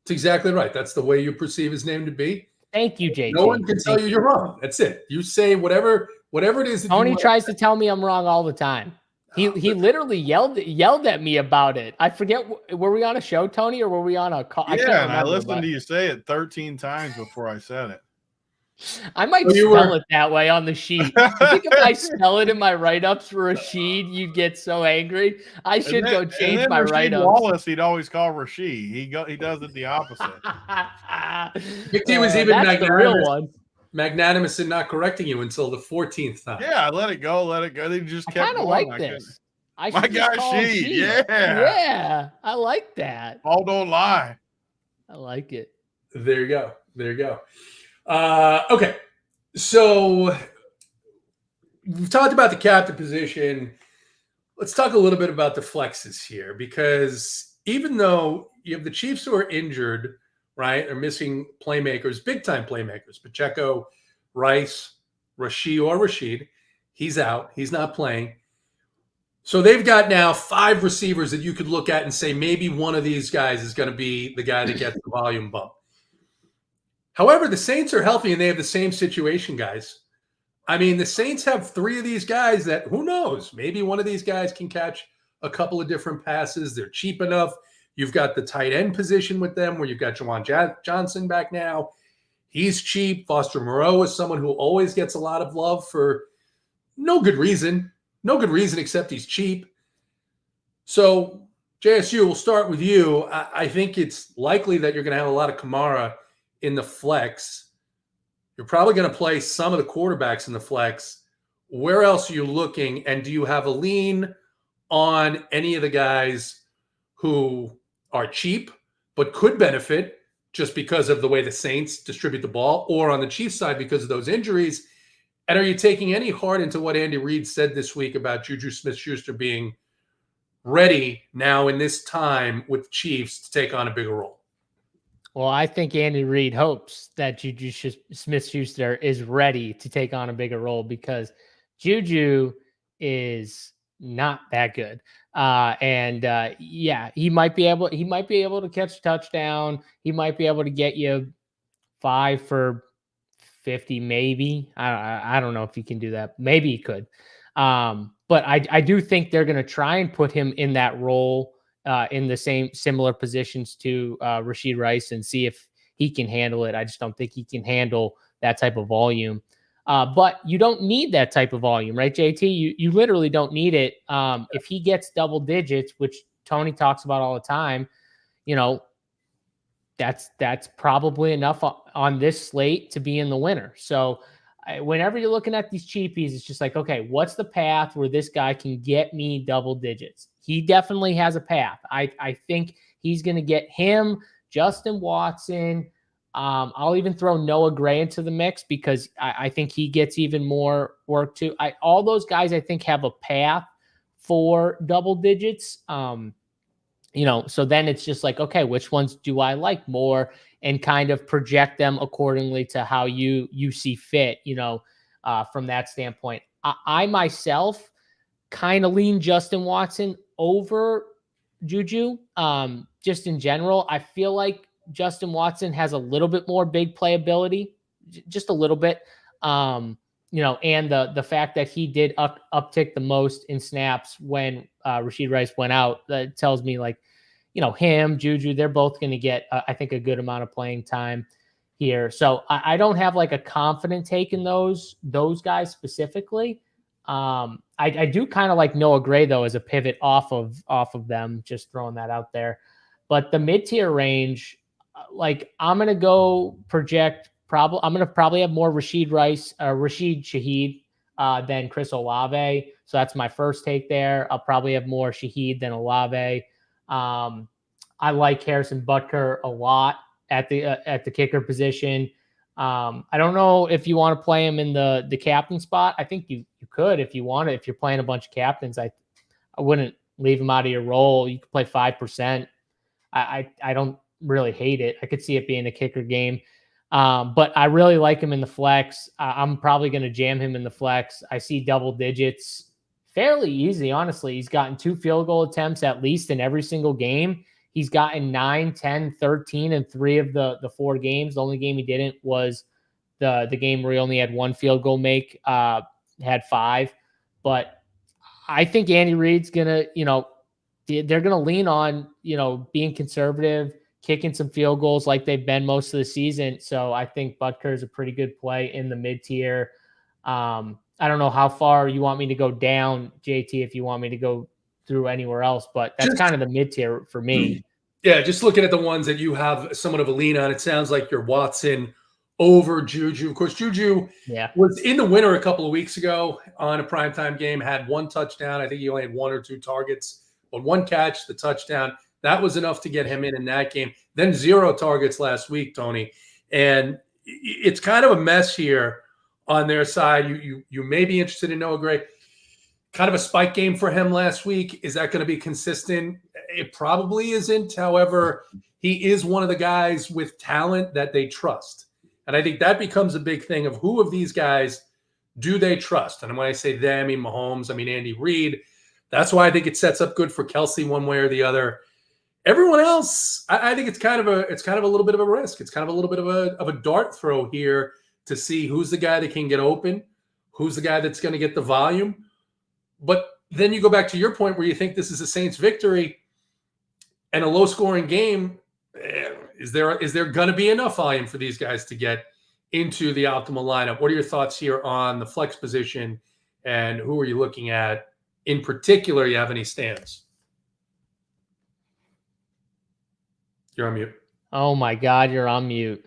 It's exactly right. That's the way you perceive his name to be. Thank you, JT. No one can tell you you're wrong. That's it. You say whatever it is. Tony tries to tell me I'm wrong all the time. He literally yelled at me about it. I forget, were we on a show, Tony, or were we on a call? Yeah, I listened to you say it 13 times before I said it. I might spell it that way on the sheet. I think if I spell it in my write-ups for Rashid, you'd get so angry. I should go change my write-ups. Wallace, he'd always call Rashid. He does it the opposite. He was even magnanimous in not correcting you until the 14th time. Yeah, I let it go. They just kept going. I kind of like this. My guy, Sheed. Yeah, I like that. All don't lie. I like it. There you go. Okay, so we've talked about the captain position. Let's talk a little bit about the flexes here, because even though you have the Chiefs who are injured, right, are missing playmakers, big-time playmakers, Pacheco, Rice, Rashid, he's out. He's not playing. So they've got now 5 receivers that you could look at and say maybe one of these guys is going to be the guy that gets the volume bump. However, the Saints are healthy and they have the same situation, guys. I mean, the Saints have 3 of these guys that, who knows, maybe one of these guys can catch a couple of different passes. They're cheap enough. You've got the tight end position with them where you've got Jawan Johnson back now. He's cheap. Foster Moreau is someone who always gets a lot of love for no good reason. No good reason except he's cheap. So, JSU, we'll start with you. I think it's likely that you're going to have a lot of Kamara in the flex. You're probably going to play some of the quarterbacks in the flex. Where else are you looking? And do you have a lean on any of the guys who are cheap but could benefit just because of the way the Saints distribute the ball, or on the Chiefs side because of those injuries? And are you taking any heart into what Andy Reid said this week about Juju Smith-Schuster being ready now in this time with the Chiefs to take on a bigger role? Well, I think Andy Reid hopes that Juju Smith-Schuster is ready to take on a bigger role, because Juju is not that good. Yeah, he might be able to catch a touchdown. He might be able to get you 5 for 50, maybe. I don't know if he can do that. Maybe he could. But I do think they're going to try and put him in that role, in the similar positions to Rashid Rice, and see if he can handle it. I just don't think he can handle that type of volume. But you don't need that type of volume, right, JT? You literally don't need it. If he gets double digits, which Tony talks about all the time, that's probably enough on this slate to be in the winner. So whenever you're looking at these cheapies, it's just like, okay, what's the path where this guy can get me double digits? He definitely has a path. I think he's going to get him, Justin Watson. I'll even throw Noah Gray into the mix, because I think he gets even more work too. All those guys, I think, have a path for double digits. So then it's just like, okay, which ones do I like more, and kind of project them accordingly to how you see fit, from that standpoint. I myself kind of lean Justin Watson over Juju. Just in general, I feel like Justin Watson has a little bit more big playability, just a little bit. And the fact that he did uptick the most in snaps when Rashid Rice went out, that tells me, like, him, Juju, they're both going to get, I think, a good amount of playing time here. So I don't have like a confident take in those guys specifically. I do kind of like Noah Gray, though, as a pivot off of them, just throwing that out there. But the mid-tier range, like, I'm going to go project I'm going to probably have more Rashid Shaheed than Chris Olave. So that's my first take there. I'll probably have more Shaheed than Olave. I like Harrison Butker a lot at the kicker position. I don't know if you want to play him in the captain spot. I think you could if you want it. If you're playing a bunch of captains, I wouldn't leave him out of your role. You could play 5%. I don't really hate it. I could see it being a kicker game. But I really like him in the flex. I'm probably going to jam him in the flex. I see double digits fairly easy, honestly. He's gotten 2 field goal attempts at least in every single game. He's gotten 9, 10, 13 in 3 of the 4 games. The only game he didn't was the game where he only had 1 field goal make, had 5. But I think Andy Reid's going to, they're going to lean on, being conservative, kicking some field goals like they've been most of the season. So I think Butker is a pretty good play in the mid-tier. I don't know how far you want me to go down, JT, if you want me to go through anywhere else, but that's kind of the mid-tier for me. Yeah, just looking at the ones that you have somewhat of a lean on, it sounds like you're Watson over Juju. Of course, Juju was in the winner a couple of weeks ago on a primetime game, had 1 touchdown. I think he only had 1 or 2 targets, but 1 catch, the touchdown. That was enough to get him in that game. Then 0 targets last week, Tony. And it's kind of a mess here on their side. You may be interested in Noah Gray. Kind of a spike game for him last week. Is that going to be consistent? It probably isn't. However, he is one of the guys with talent that they trust. And I think that becomes a big thing of who of these guys do they trust? And when I say them, I mean Mahomes, I mean Andy Reid. That's why I think it sets up good for Kelsey one way or the other. Everyone else, I think it's kind of a little bit of a risk. It's kind of a little bit of a dart throw here to see who's the guy that can get open, who's the guy that's going to get the volume. But then you go back to your point where you think this is a Saints victory and a low-scoring game. Is there going to be enough volume for these guys to get into the optimal lineup? What are your thoughts here on the flex position, and who are you looking at in particular? You have any stands? You're on mute. Oh my God, you're on mute.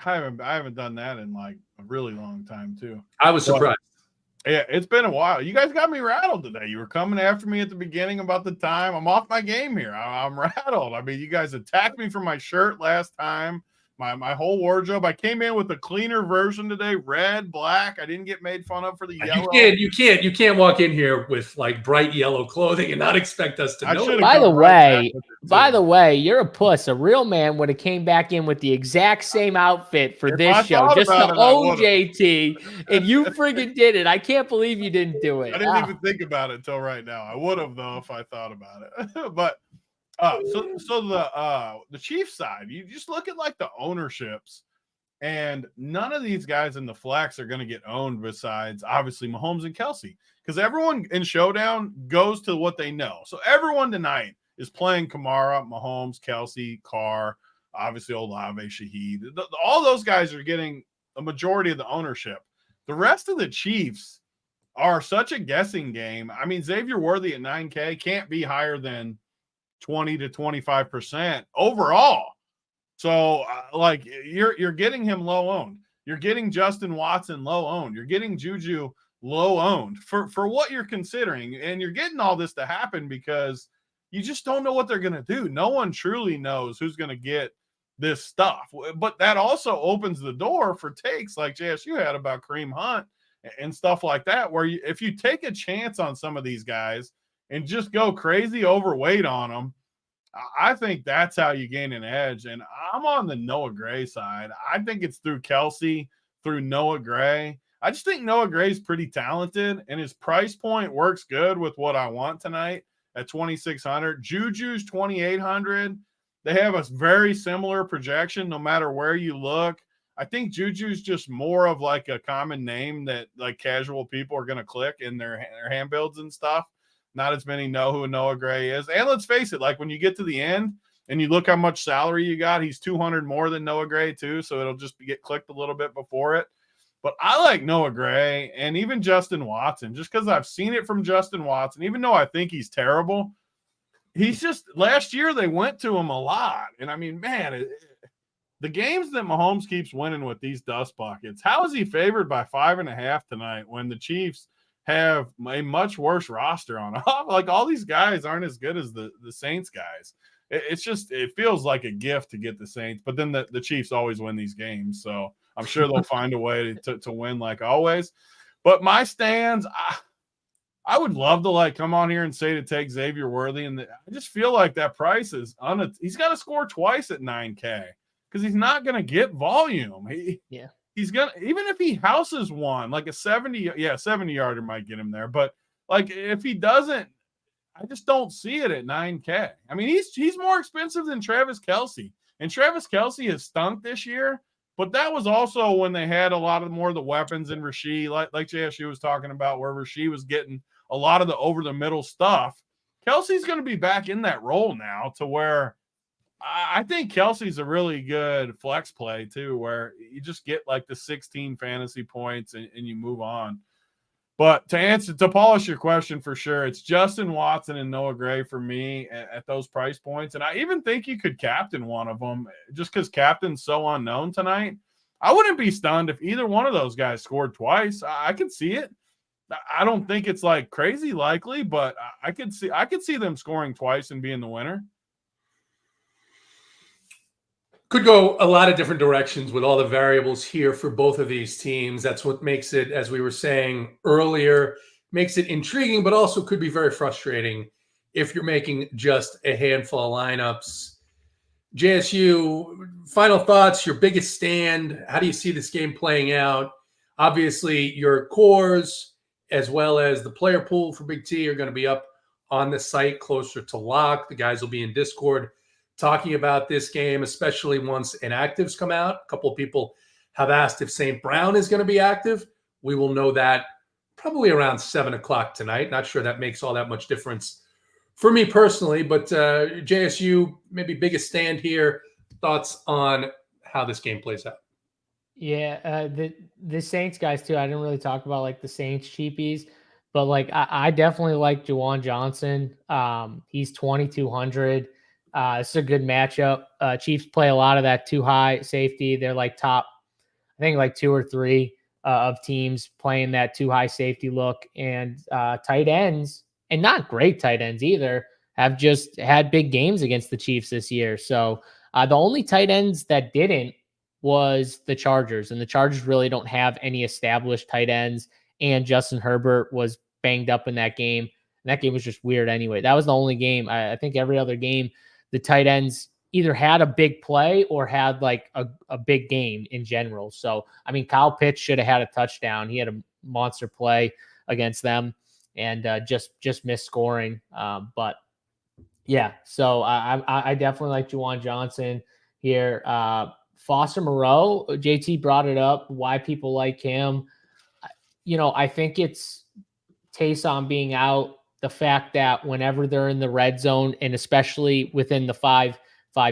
I haven't done that in like a really long time too. I was surprised. Yeah, it's been a while. You guys got me rattled today. You were coming after me at the beginning about the time. I'm off my game here. I'm rattled. I mean, you guys attacked me for my shirt last time. My whole wardrobe. I came in with a cleaner version today, red, black. I didn't get made fun of for the yellow. You can't walk in here with like bright yellow clothing and not expect us to know. By the way, you're a puss. A real man would have came back in with the exact same outfit for this show, just to own JT, and you friggin' did it. I can't believe you didn't do it. I didn't even think about it until right now. I would have though if I thought about it. But so the Chiefs side, you just look at like the ownerships, and none of these guys in the flex are going to get owned besides obviously Mahomes and Kelsey, because everyone in Showdown goes to what they know. So everyone tonight is playing Kamara, Mahomes, Kelsey, Carr, obviously Olave, Shaheed. All those guys are getting a majority of the ownership. The rest of the Chiefs are such a guessing game. I mean, Xavier Worthy at 9K can't be higher than 20 to 25% overall. So like you're getting him low owned. You're getting Justin Watson low owned. You're getting Juju low owned for what you're considering. And you're getting all this to happen because you just don't know what they're going to do. No one truly knows who's going to get this stuff. But that also opens the door for takes like JSU had about Kareem Hunt and stuff like that, where if you take a chance on some of these guys and just go crazy overweight on them, I think that's how you gain an edge. And I'm on the Noah Gray side. I think it's through Kelsey, through Noah Gray. I just think Noah Gray's pretty talented, and his price point works good with what I want tonight at 2,600. Juju's 2,800. They have a very similar projection no matter where you look. I think Juju's just more of like a common name that like casual people are going to click in their hand builds and stuff. Not as many know who Noah Gray is. And let's face it, like when you get to the end and you look how much salary you got, he's 200 more than Noah Gray too. So it'll just get clicked a little bit before it. But I like Noah Gray and even Justin Watson, just because I've seen it from Justin Watson, even though I think he's terrible. He's just, last year they went to him a lot. And I mean, man, the games that Mahomes keeps winning with these dust buckets, how is he favored by 5.5 tonight when the Chiefs have a much worse roster on? Like all these guys aren't as good as the Saints guys. It's just, it feels like a gift to get the Saints, but then the Chiefs always win these games. So I'm sure they'll find a way to win like always. But my stands, I would love to like come on here and say to take Xavier Worthy. And I just feel like that price is he's got to score twice at 9K because he's not going to get volume. He's gonna, even if he houses one, like a 70-yarder might get him there. But like if he doesn't, I just don't see it at 9K. I mean, he's more expensive than Travis Kelce, and Travis Kelce has stunk this year. But that was also when they had a lot of more of the weapons in Rasheed, like JSU was talking about, where Rasheed was getting a lot of the over the middle stuff. Kelce's going to be back in that role now, to where I think Kelsey's a really good flex play too, where you just get like the 16 fantasy points and you move on. But to polish your question, for sure, it's Justin Watson and Noah Gray for me at those price points. And I even think you could captain one of them just because captain's so unknown tonight. I wouldn't be stunned if either one of those guys scored twice. I could see it. I don't think it's like crazy likely, but I could see them scoring twice and being the winner. Could go a lot of different directions with all the variables here for both of these teams. That's what makes it, as we were saying earlier, makes it intriguing, but also could be very frustrating if you're making just a handful of lineups. JSU, final thoughts, your biggest stand. How do you see this game playing out? Obviously, your cores as well as the player pool for Big T are going to be up on the site closer to lock. The guys will be in Discord talking about this game, especially once inactives come out. A couple of people have asked if St. Brown is going to be active. We will know that probably around 7 o'clock tonight. Not sure that makes all that much difference for me personally, but JSU, maybe biggest stand here. Thoughts on how this game plays out? Yeah, the Saints guys too. I didn't really talk about like the Saints cheapies, but like I definitely like Juwan Johnson. He's 2,200. It's a good matchup. Chiefs play a lot of that too high safety. They're like top, I think like 2 or 3 of teams playing that too high safety look, and tight ends, and not great tight ends either, have just had big games against the Chiefs this year. So the only tight ends that didn't was the Chargers, and the Chargers really don't have any established tight ends. And Justin Herbert was banged up in that game. And that game was just weird anyway. That was the only game. I think every other game, the tight ends either had a big play or had like a big game in general. So, I mean, Kyle Pitts should have had a touchdown. He had a monster play against them and just missed scoring. But yeah, so I definitely like Juwan Johnson here. Foster Moreau, JT brought it up, why people like him. I think it's Taysom being out, the fact that whenever they're in the red zone, and especially within the five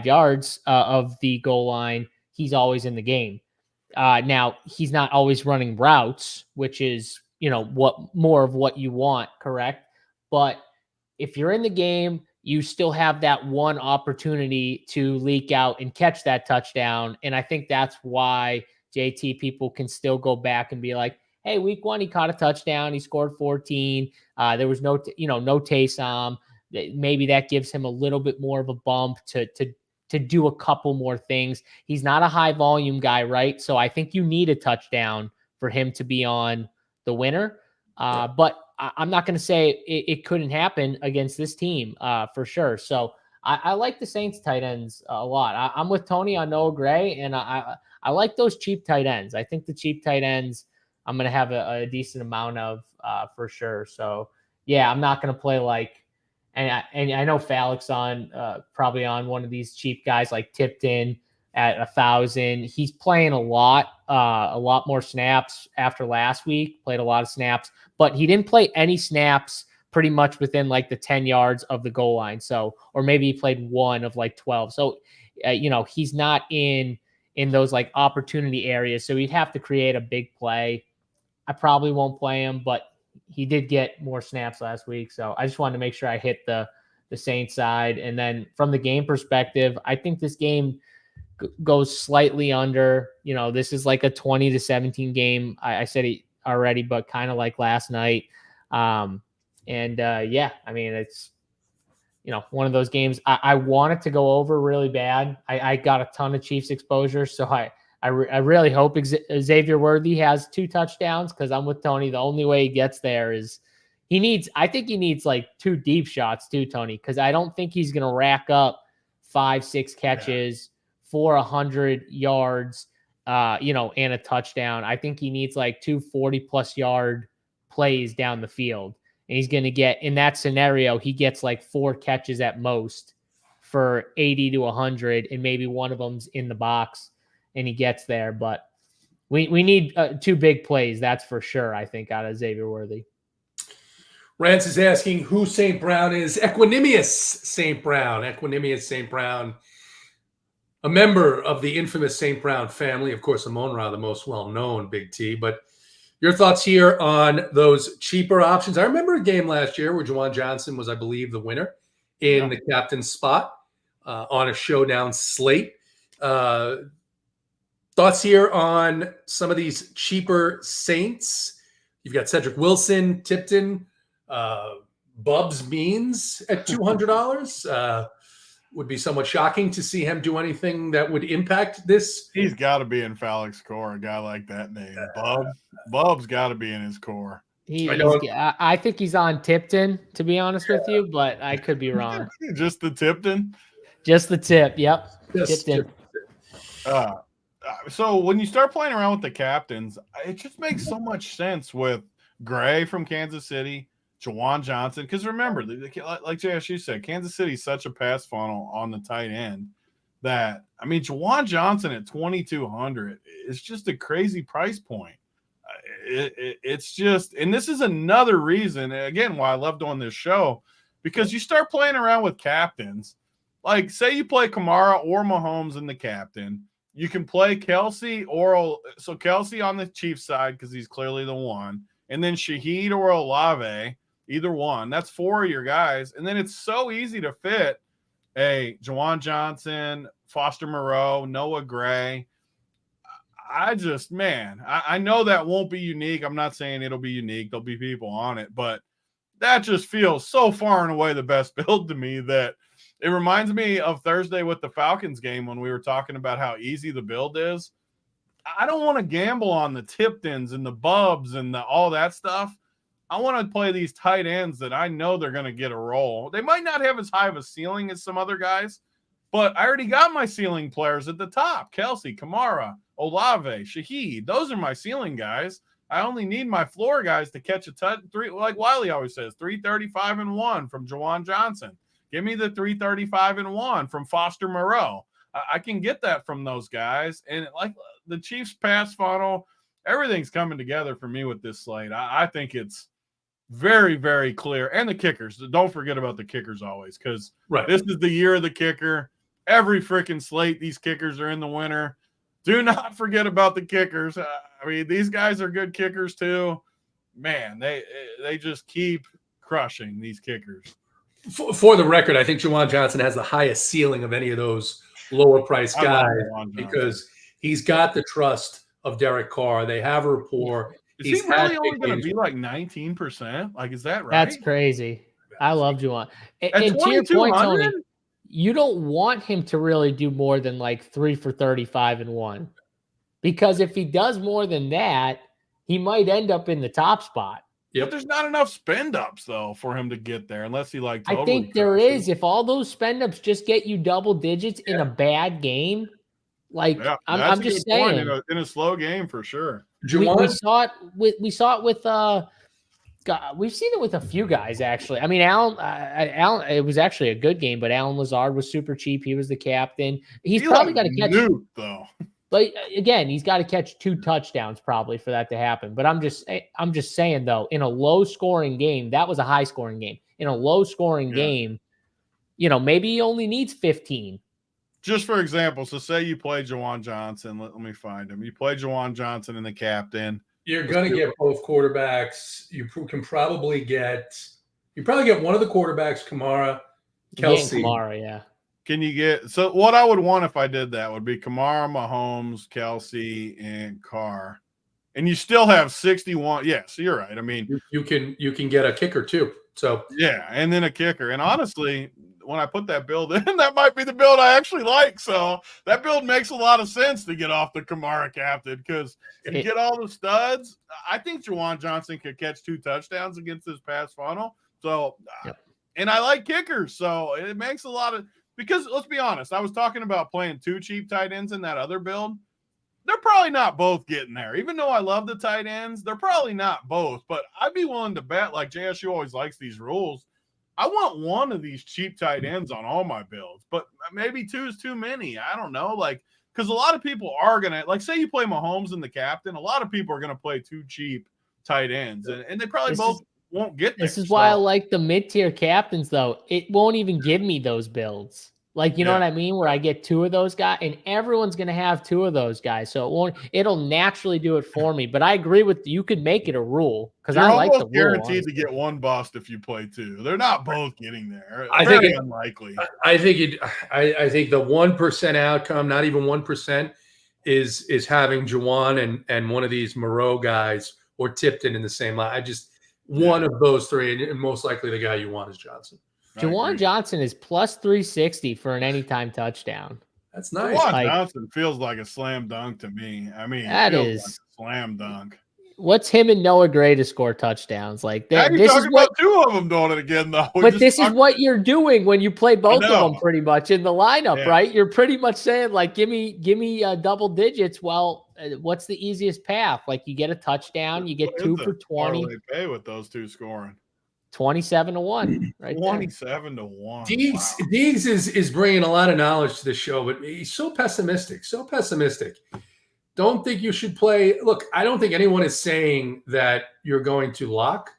yards of the goal line, he's always in the game. Now he's not always running routes, which is, what more of what you want, correct? But if you're in the game, you still have that one opportunity to leak out and catch that touchdown. And I think that's why JT people can still go back and be like, hey, week 1, he caught a touchdown. He scored 14. There was no Taysom. Maybe that gives him a little bit more of a bump to do a couple more things. He's not a high volume guy, right? So I think you need a touchdown for him to be on the winner. But I'm not going to say it couldn't happen against this team for sure. So I like the Saints tight ends a lot. I'm with Tony on Noah Gray, and I like those cheap tight ends. I think the cheap tight ends I'm going to have a decent amount of for sure. So yeah, I'm not going to play like, and I know Fallick's on probably on one of these cheap guys like Tipton at 1,000. He's playing a lot more snaps after last week, played a lot of snaps, but he didn't play any snaps pretty much within like the 10 yards of the goal line. So, or maybe he played one of like 12. So, he's not in those like opportunity areas. So he'd have to create a big play. I probably won't play him, but he did get more snaps last week. So I just wanted to make sure I hit the Saints side. And then from the game perspective, I think this game goes slightly under. This is like a 20-17 game. I said it already, but kind of like last night. Yeah, I mean, it's, one of those games I want it to go over really bad. I got a ton of Chiefs exposure. So I really hope Xavier Worthy has 2 touchdowns, because I'm with Tony. The only way he gets there is I think he needs like 2 deep shots too, Tony, because I don't think he's going to rack up 5-6 catches for 100 yards, and a touchdown. I think he needs like 2 40+ yard plays down the field. And he's going to get, in that scenario, he gets like 4 catches at most for 80 to 100, and maybe one of them's in the box and he gets there. But we need 2 big plays, that's for sure, I think, out of Xavier Worthy. Rance is asking who St. Brown is. Equanimous St. Brown. Equanimous St. Brown, a member of the infamous St. Brown family. Of course, Amon-Ra, the most well-known Big T. But your thoughts here on those cheaper options. I remember a game last year where Juwan Johnson was, I believe, the winner in the captain spot on a showdown slate. Thoughts here on some of these cheaper Saints? You've got Cedric Wilson, Tipton, Bubs Means at $200. Would be somewhat shocking to see him do anything that would impact this. He's got to be in Fallick's core, a guy like that name. Bub's got to be in his core. I think he's on Tipton, to be honest with you, but I could be wrong. Just the Tipton? Just the tip, yep. Tipton. So when you start playing around with the captains, it just makes so much sense with Gray from Kansas City, Juwan Johnson. Because remember, like JSU said, Kansas City is such a pass funnel on the tight end that, I mean, Juwan Johnson at 2,200 is just a crazy price point. It's just, and this is another reason, again, why I love doing this show, because you start playing around with captains. Like, say you play Kamara or Mahomes in the captain. You can play Kelsey so Kelsey on the Chiefs side, because he's clearly the one, and then Shaheed or Olave, either one. That's 4 of your guys. And then it's so easy to fit hey, Juwan Johnson, Foster Moreau, Noah Gray. I know that won't be unique. I'm not saying it'll be unique. There'll be people on it, but that just feels so far and away the best build to me that it reminds me of Thursday with the Falcons game when we were talking about how easy the build is. I don't want to gamble on the Tiptons and the Bubs and all that stuff. I want to play these tight ends that I know they're going to get a role. They might not have as high of a ceiling as some other guys, but I already got my ceiling players at the top. Kelsey, Kamara, Olave, Shaheed. Those are my ceiling guys. I only need my floor guys to catch a three, like Wiley always says, 335 and 1 from Juwan Johnson. Give me the 335 and 1 from Foster Moreau. I can get that from those guys. And like the Chiefs pass funnel, everything's coming together for me with this slate. I think it's very, very clear. And the kickers. Don't forget about the kickers always, because This is the year of the kicker. Every freaking slate, these kickers are in the winter. Do not forget about the kickers. I mean, these guys are good kickers too. Man, they just keep crushing these kickers. For the record, I think Juwan Johnson has the highest ceiling of any of those lower price guys because he's got the trust of Derek Carr. They have a rapport. Is he really only going to be like 19%? Like, is that right? That's crazy. I love Juwan. And to your point, Tony, you don't want him to really do more than like 3 for 35 and 1, because if he does more than that, he might end up in the top spot. Yep. But there's not enough spend ups though for him to get there, unless he like. Totally I think there is. If all those spend ups just get you double digits in a bad game, like I'm just saying, in a slow game for sure. We saw it with we've seen it with a few guys actually. I mean, Allen, it was actually a good game, but Allen Lazard was super cheap. He was the captain. He's probably got to catch though. But again, he's got to catch 2 touchdowns probably for that to happen. But I'm just saying though, in a low scoring game, that was a high scoring game. In a low scoring game, maybe he only needs 15. Just for example, so say you play Juwan Johnson. Let me find him. You play Juwan Johnson and the captain. You're going to get both quarterbacks. You can probably get one of the quarterbacks, Kamara, Kelsey. Kamara, yeah. Can you get – so what I would want if I did that would be Kamara, Mahomes, Kelsey, and Carr. And you still have 61 – yeah, so you're right. I mean – You can get a kicker too. So yeah, and then a kicker. And honestly, when I put that build in, that might be the build I actually like. So that build makes a lot of sense to get off the Kamara captain, because if you get all the studs, I think Juwan Johnson could catch 2 touchdowns against this pass funnel. So and I like kickers, so it makes a lot of – because let's be honest, I was talking about playing 2 cheap tight ends in that other build. They're probably not both getting there. Even though I love the tight ends, they're probably not both. But I'd be willing to bet, like JSU always likes these rules, I want one of these cheap tight ends on all my builds. But maybe 2 is too many. I don't know. Like, because a lot of people are going to, like, say you play Mahomes and the captain, a lot of people are going to play 2 cheap tight ends. And they probably won't get there. This is why I like the mid-tier captains, though. It won't even give me those builds. Like, you know what I mean? Where I get 2 of those guys, and everyone's going to have 2 of those guys. So it'll naturally do it for me. But I agree with you could make it a rule, because I like the rule. You're guaranteed to get 1 bust if you play 2. They're not both getting there. I think it's unlikely. I think the 1% outcome, not even 1%, is having Juwan and one of these Moreau guys or Tipton in the same line. One of those 3, and most likely the guy you want is Johnson. Juwan Johnson is plus 360 for an anytime touchdown. That's nice. Juwan Johnson feels like a slam dunk to me. I mean, that is like a slam dunk. What's him and Noah Gray to score touchdowns like that? This is what 2 of them doing it again, though. But this is what you're doing when you play both of them pretty much in the lineup, right? You're pretty much saying, like, give me double digits. Well, what's the easiest path? Like, you get a touchdown, you get 2 for 20. They pay with those 2 scoring. 27-1, right? 27-1. Deegs is bringing a lot of knowledge to the show, but he's so pessimistic. Don't think you should play. Look, I don't think anyone is saying that you're going to lock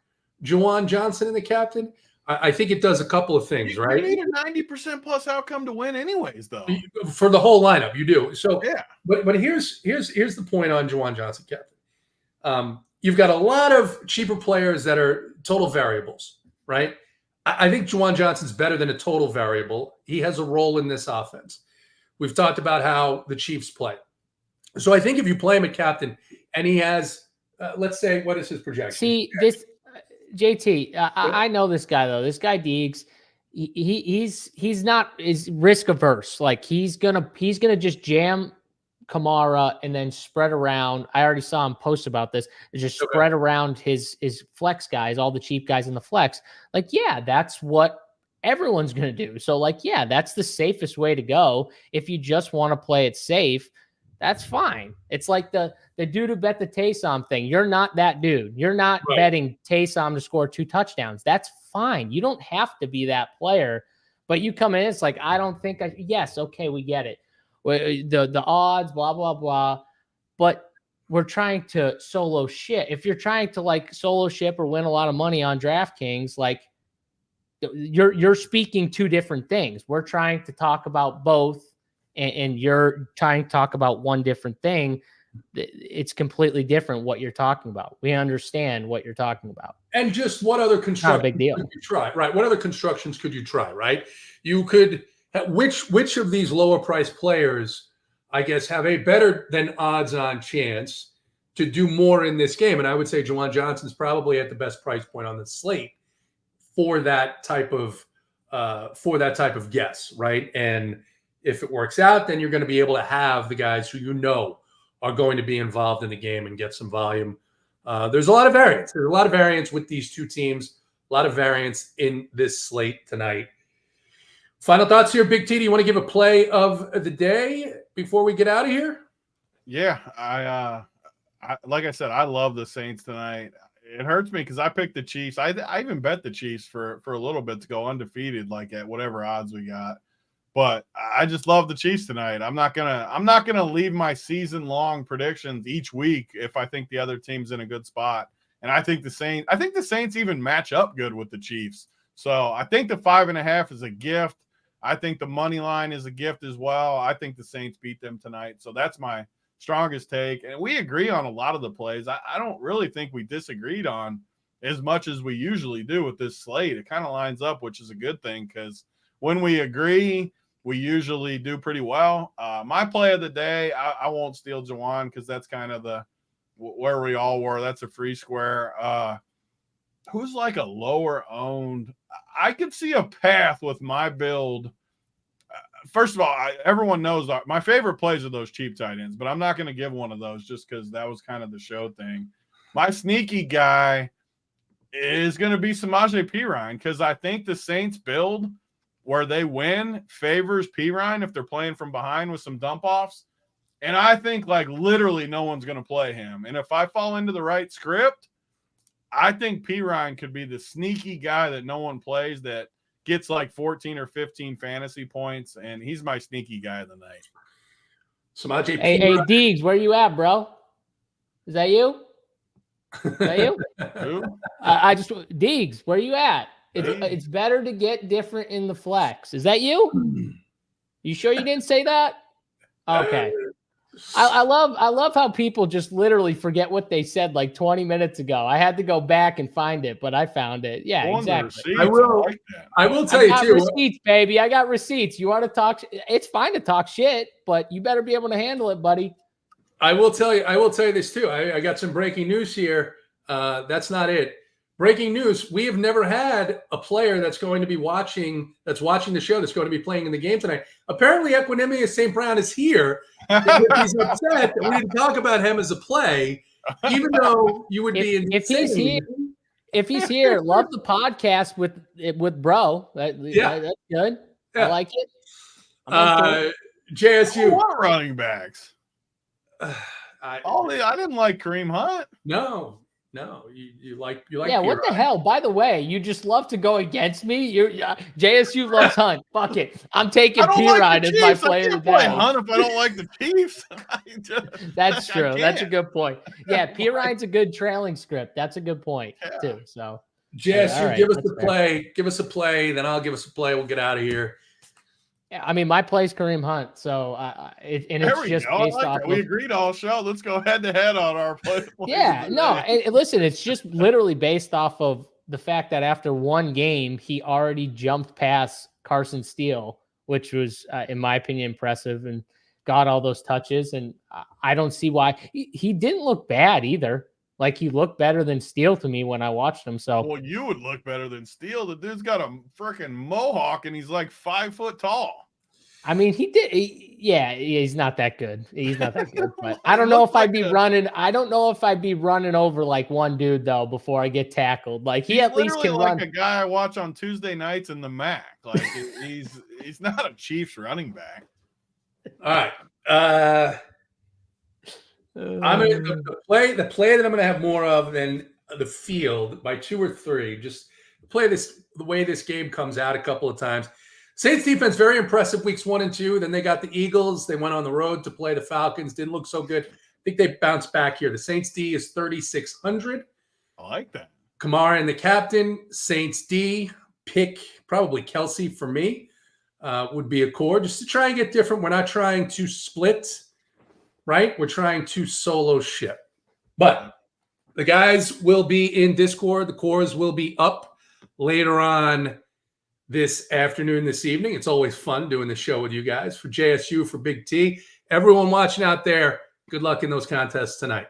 Juwan Johnson in the captain. I think it does a couple of things, right? You need a 90% plus outcome to win, anyways, though. For the whole lineup, you do. So yeah. But here's the point on Juwan Johnson, captain. You've got a lot of cheaper players that are total variables, right? I think Juwan Johnson's better than a total variable. He has a role in this offense. We've talked about how the Chiefs play. So I think if you play him at captain and he has, let's say, what is his projection? See, this JT, I know this guy though. This guy Deegs, he's not is risk averse. Like he's gonna just jam Kamara and then spread around. I already saw him post about this. Just spread around his flex guys, all the cheap guys in the flex. Like, yeah, that's what everyone's gonna do. So, like, yeah, that's the safest way to go. If you just want to play it safe, that's fine. It's like the dude who bet the Taysom thing. You're not that dude. You're not betting Taysom to score 2 touchdowns. That's fine. You don't have to be that player. But you come in, it's like, I don't think yes, okay, we get it. The odds, blah, blah, blah. But we're trying to solo ship. If you're trying to like solo ship or win a lot of money on DraftKings, like you're speaking 2 different things. We're trying to talk about both, and you're trying to talk about one different thing. It's completely different what you're talking about. We understand what you're talking about. And just what other construction Not a big deal. could you try? Right. What other constructions could you try? Right. You could. Which of these lower priced players, I guess, have a better than odds on chance to do more in this game? And I would say Juwan Johnson's probably at the best price point on the slate for that type of guess, right? And if it works out, then you're going to be able to have the guys who you know are going to be involved in the game and get some volume. There's a lot of variance. There's a lot of variance with these 2 teams. A lot of variance in this slate tonight. Final thoughts here, Big T. Do you want to give a play of the day before we get out of here? Yeah, I like I said, I love the Saints tonight. It hurts me because I picked the Chiefs. I even bet the Chiefs for a little bit to go undefeated, like at whatever odds we got. But I just love the Chiefs tonight. I'm not gonna leave my season-long predictions each week if I think the other team's in a good spot. And I think the Saints even match up good with the Chiefs. So I think the 5.5 is a gift. I think the money line is a gift as well. I think the Saints beat them tonight. So that's my strongest take. And we agree on a lot of the plays. I don't really think we disagreed on as much as we usually do with this slate. It kind of lines up, which is a good thing because when we agree, we usually do pretty well. My play of the day, I won't steal Juwan because that's kind of where we all were. That's a free square. Who's like a lower owned? I could see a path with my build. First of all, everyone knows my favorite plays are those cheap tight ends, but I'm not going to give one of those just because that was kind of the show thing. My sneaky guy is going to be Samaje Perine because I think the Saints build where they win favors Perine if they're playing from behind with some dump offs. And I think like literally no one's going to play him. And if I fall into the right script, I think Perine could be the sneaky guy that no one plays that gets like 14 or 15 fantasy points, and he's my sneaky guy of the night. Samaje Hey, Deegs, where you at, bro? Is that you? Is that you? Who? I just Deegs, where you at? It's better to get different in the flex. Is that you? You sure you didn't say that? Okay. I love how people just literally forget what they said like 20 minutes ago. I had to go back and find it, but I found it. Yeah, exactly. I will tell you too. Receipts, baby. I got receipts. You want to talk? It's fine to talk shit, but you better be able to handle it, buddy. I will tell you this too. I got some breaking news here. That's not it. Breaking news. We have never had a player that's going to be watching the show that's going to be playing in the game tonight. Apparently, Equanimous St. Brown is here. He's upset that we didn't talk about him as a play, even though you would be insane. If he's here, love the podcast with bro. That's good. Yeah. I like it. JSU. What running backs? I didn't like Kareem Hunt. No, you like. Yeah, what the hell? By the way, you just love to go against me. JSU loves Hunt. Fuck it, I'm taking P-Ride as my player of the day. Hunt if I don't like the Chiefs. That's true. That's a good point. Yeah, P-Ride's a good trailing script. That's a good point too. So JSU, right, give us a play. Give us a play, then I'll give us a play. We'll get out of here. Yeah, I mean, my play's Kareem Hunt, so it's just based off. We agreed all show. Let's go head to head on our play. Yeah, no, and listen, it's just literally based off of the fact that after one game, he already jumped past Carson Steele, which was, in my opinion, impressive, and got all those touches. And I don't see why he didn't look bad either. Like, he looked better than Steele to me when I watched him. So, well, you would look better than Steele. The dude's got a freaking mohawk and he's like 5 foot tall. I mean, he's not that good. He's not that good, but I don't know if I'd be running. I don't know if I'd be running over like one dude though before I get tackled. Like, he at least can like run. a guy I watch on Tuesday nights in the MAC. Like, he's not a Chiefs running back. All right. I'm gonna the play that I'm gonna have more of than the field by 2 or 3. Just play this the way this game comes out a couple of times. Saints defense very impressive weeks 1 and 2. Then they got the Eagles. They went on the road to play the Falcons. Didn't look so good. I think they bounced back here. The Saints D is 3,600. I like that. Kamara and the captain. Saints D pick probably Kelsey for me. Would be a core just to try and get different. We're not trying to split, right? We're trying to solo ship. But the guys will be in Discord. The cores will be up later on this afternoon, this evening. It's always fun doing the show with you guys. For JSU, for Big T, everyone watching out there, good luck in those contests tonight.